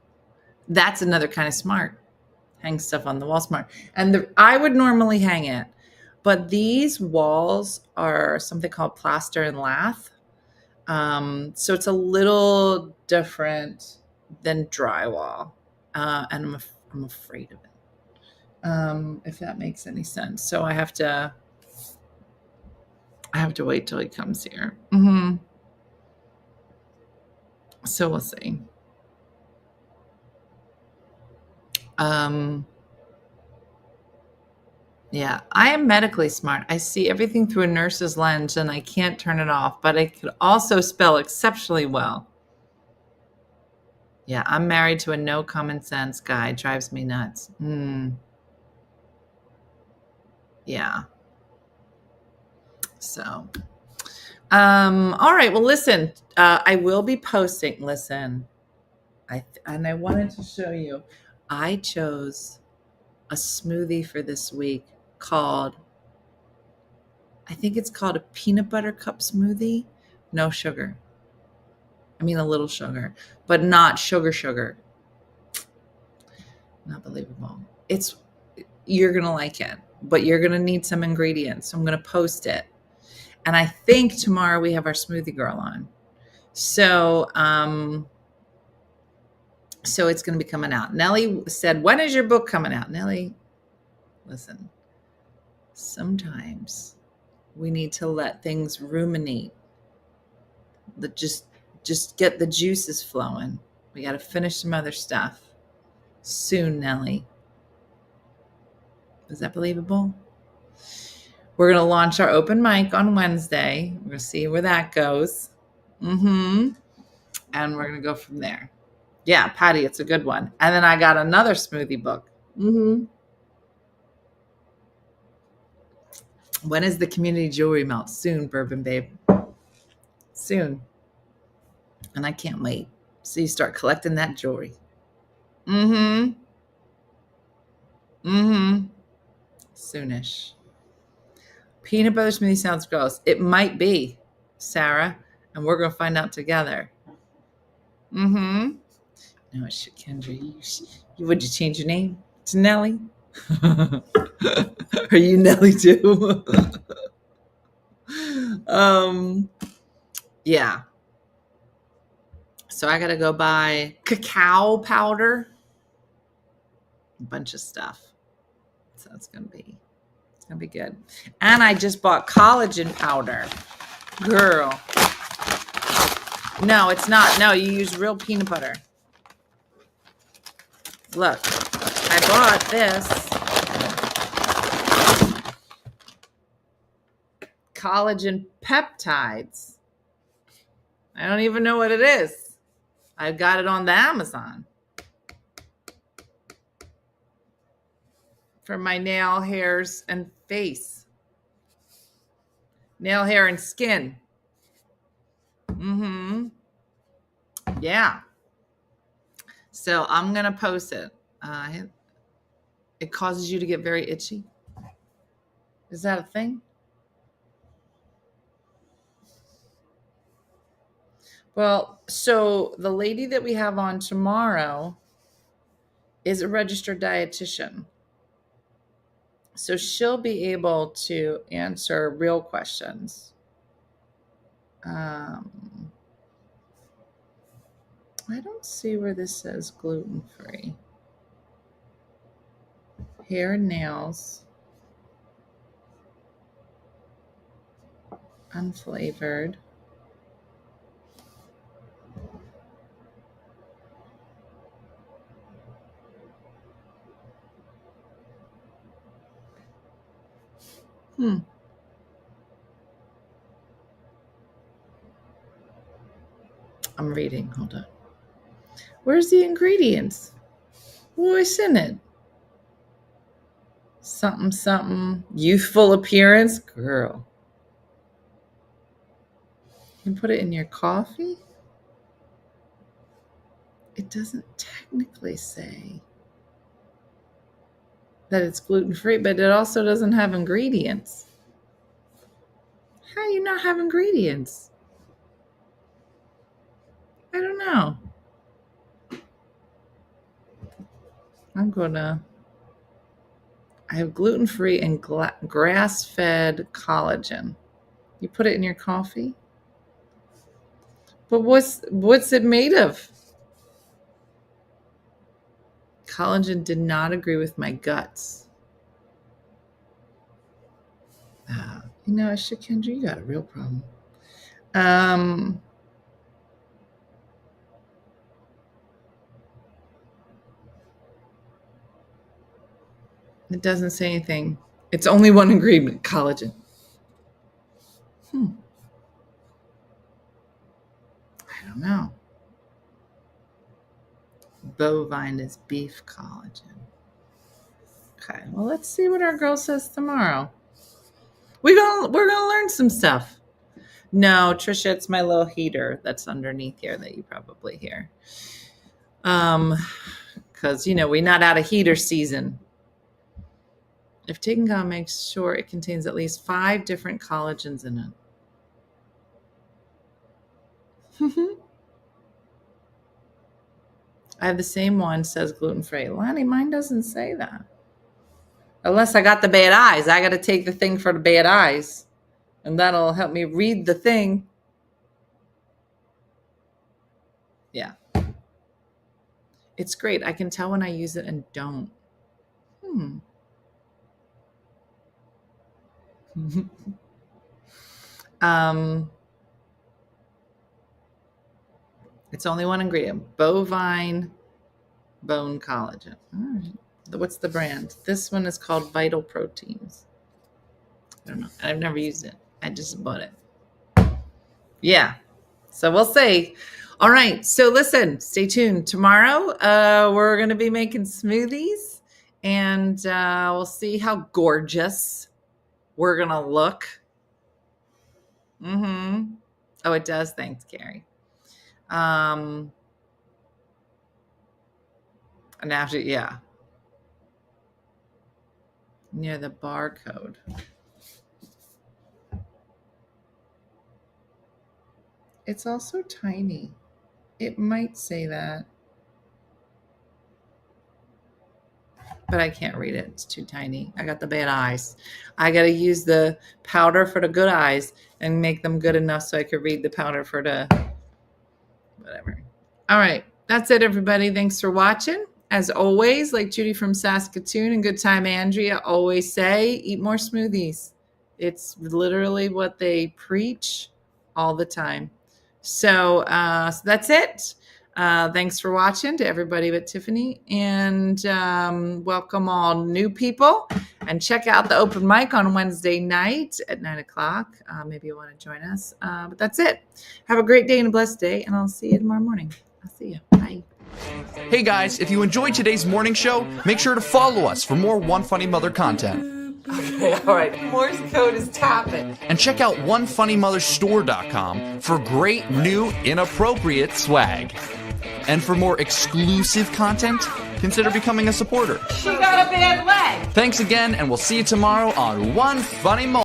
That's another kind of smart. Hang stuff on the wall smart. And I would normally hang it, but these walls are something called plaster and lath. So it's a little different than drywall. And I'm afraid of it. If that makes any sense. So I have to wait till he comes here. Mm-hmm. So we'll see. Yeah, I am medically smart. I see everything through a nurse's lens and I can't turn it off, but I could also spell exceptionally well. Yeah, I'm married to a no common sense guy. Drives me nuts. Yeah. So, all right. Well, listen, I will be posting. Listen, and I wanted to show you. I chose a smoothie for this week called, I think it's called a peanut butter cup smoothie. No sugar. I mean, a little sugar, but not sugar. Not believable. You're going to like it, but you're going to need some ingredients. So I'm going to post it. And I think tomorrow we have our smoothie girl on. So, so it's going to be coming out. Nellie said, when is your book coming out? Nellie, listen, sometimes we need to let things ruminate. Just get the juices flowing. We got to finish some other stuff soon, Nellie. Is that believable? We're going to launch our open mic on Wednesday. We're going to see where that goes. And we're going to go from there. Yeah, Patty, it's a good one. And then I got another smoothie book. When is the community jewelry melt? Soon, Bourbon Babe. Soon. And I can't wait. So you start collecting that jewelry. Soonish. Peanut butter smoothie sounds gross. It might be, Sarah, and we're going to find out together. No, it's Kendra. Would you change your name to Nellie? Are you Nellie too? Yeah. So I got to go buy cacao powder, a bunch of stuff. So it's going to be good. And I just bought collagen powder. Girl. No, it's not. No, you use real peanut butter. Look, I bought this collagen peptides. I don't even know what it is. I got it on the Amazon. For my nail, hairs, and face. Nail, hair, and skin. Yeah. So I'm going to post it. It causes you to get very itchy. Is that a thing? Well, so the lady that we have on tomorrow is a registered dietitian. So she'll be able to answer real questions. I don't see where this says gluten-free. Hair and nails. unflavored. I'm reading. Hold on. Where's the ingredients? What's in it? Something, something. Youthful appearance. Girl. You can put it in your coffee? It doesn't technically say that it's gluten-free, but it also doesn't have ingredients. How do you not have ingredients? I don't know. I have gluten-free and grass-fed collagen. You put it in your coffee? But what's it made of? Collagen did not agree with my guts. Kendra, you got a real problem. It doesn't say anything. It's only one ingredient, collagen. I don't know. Bovine is beef collagen. Okay, well, let's see what our girl says tomorrow. We're gonna learn some stuff. No, Trisha, it's my little heater that's underneath here that you probably hear. Because we're not out of heater season. If taken gum, make sure it contains at least 5 different collagens in it. I have the same one, says gluten-free. Lonnie, mine doesn't say that. Unless I got the bad eyes. I got to take the thing for the bad eyes. And that'll help me read the thing. Yeah. It's great. I can tell when I use it and don't. It's only one ingredient. Bovine bone collagen. All right. What's the brand? This one is called Vital Proteins. I don't know. I've never used it. I just bought it. Yeah. So we'll see. All right. So listen, stay tuned. Tomorrow, we're going to be making smoothies, and we'll see how gorgeous we're going to look. Oh, it does. Thanks, Carrie. And after, near the barcode. It's also tiny. It might say that, but I can't read it. It's too tiny. I got the bad eyes. I got to use the powder for the good eyes and make them good enough so I could read the powder for the whatever. All right. That's it, everybody. Thanks for watching. As always, like Judy from Saskatoon and Good Time Andrea always say, eat more smoothies. It's literally what they preach all the time. So that's it. Thanks for watching to everybody but Tiffany. And welcome all new people. And check out the open mic on Wednesday night at 9 o'clock. Maybe you want to join us. But that's it. Have a great day and a blessed day. And I'll see you tomorrow morning. I'll see you. Bye. Hey guys, if you enjoyed today's morning show, make sure to follow us for more One Funny Mother content. Okay, all right. Morse code is tapping. And check out OneFunnyMotherStore.com for great new inappropriate swag. And for more exclusive content, consider becoming a supporter. She got a bad leg. Thanks again, and we'll see you tomorrow on One Funny Mother.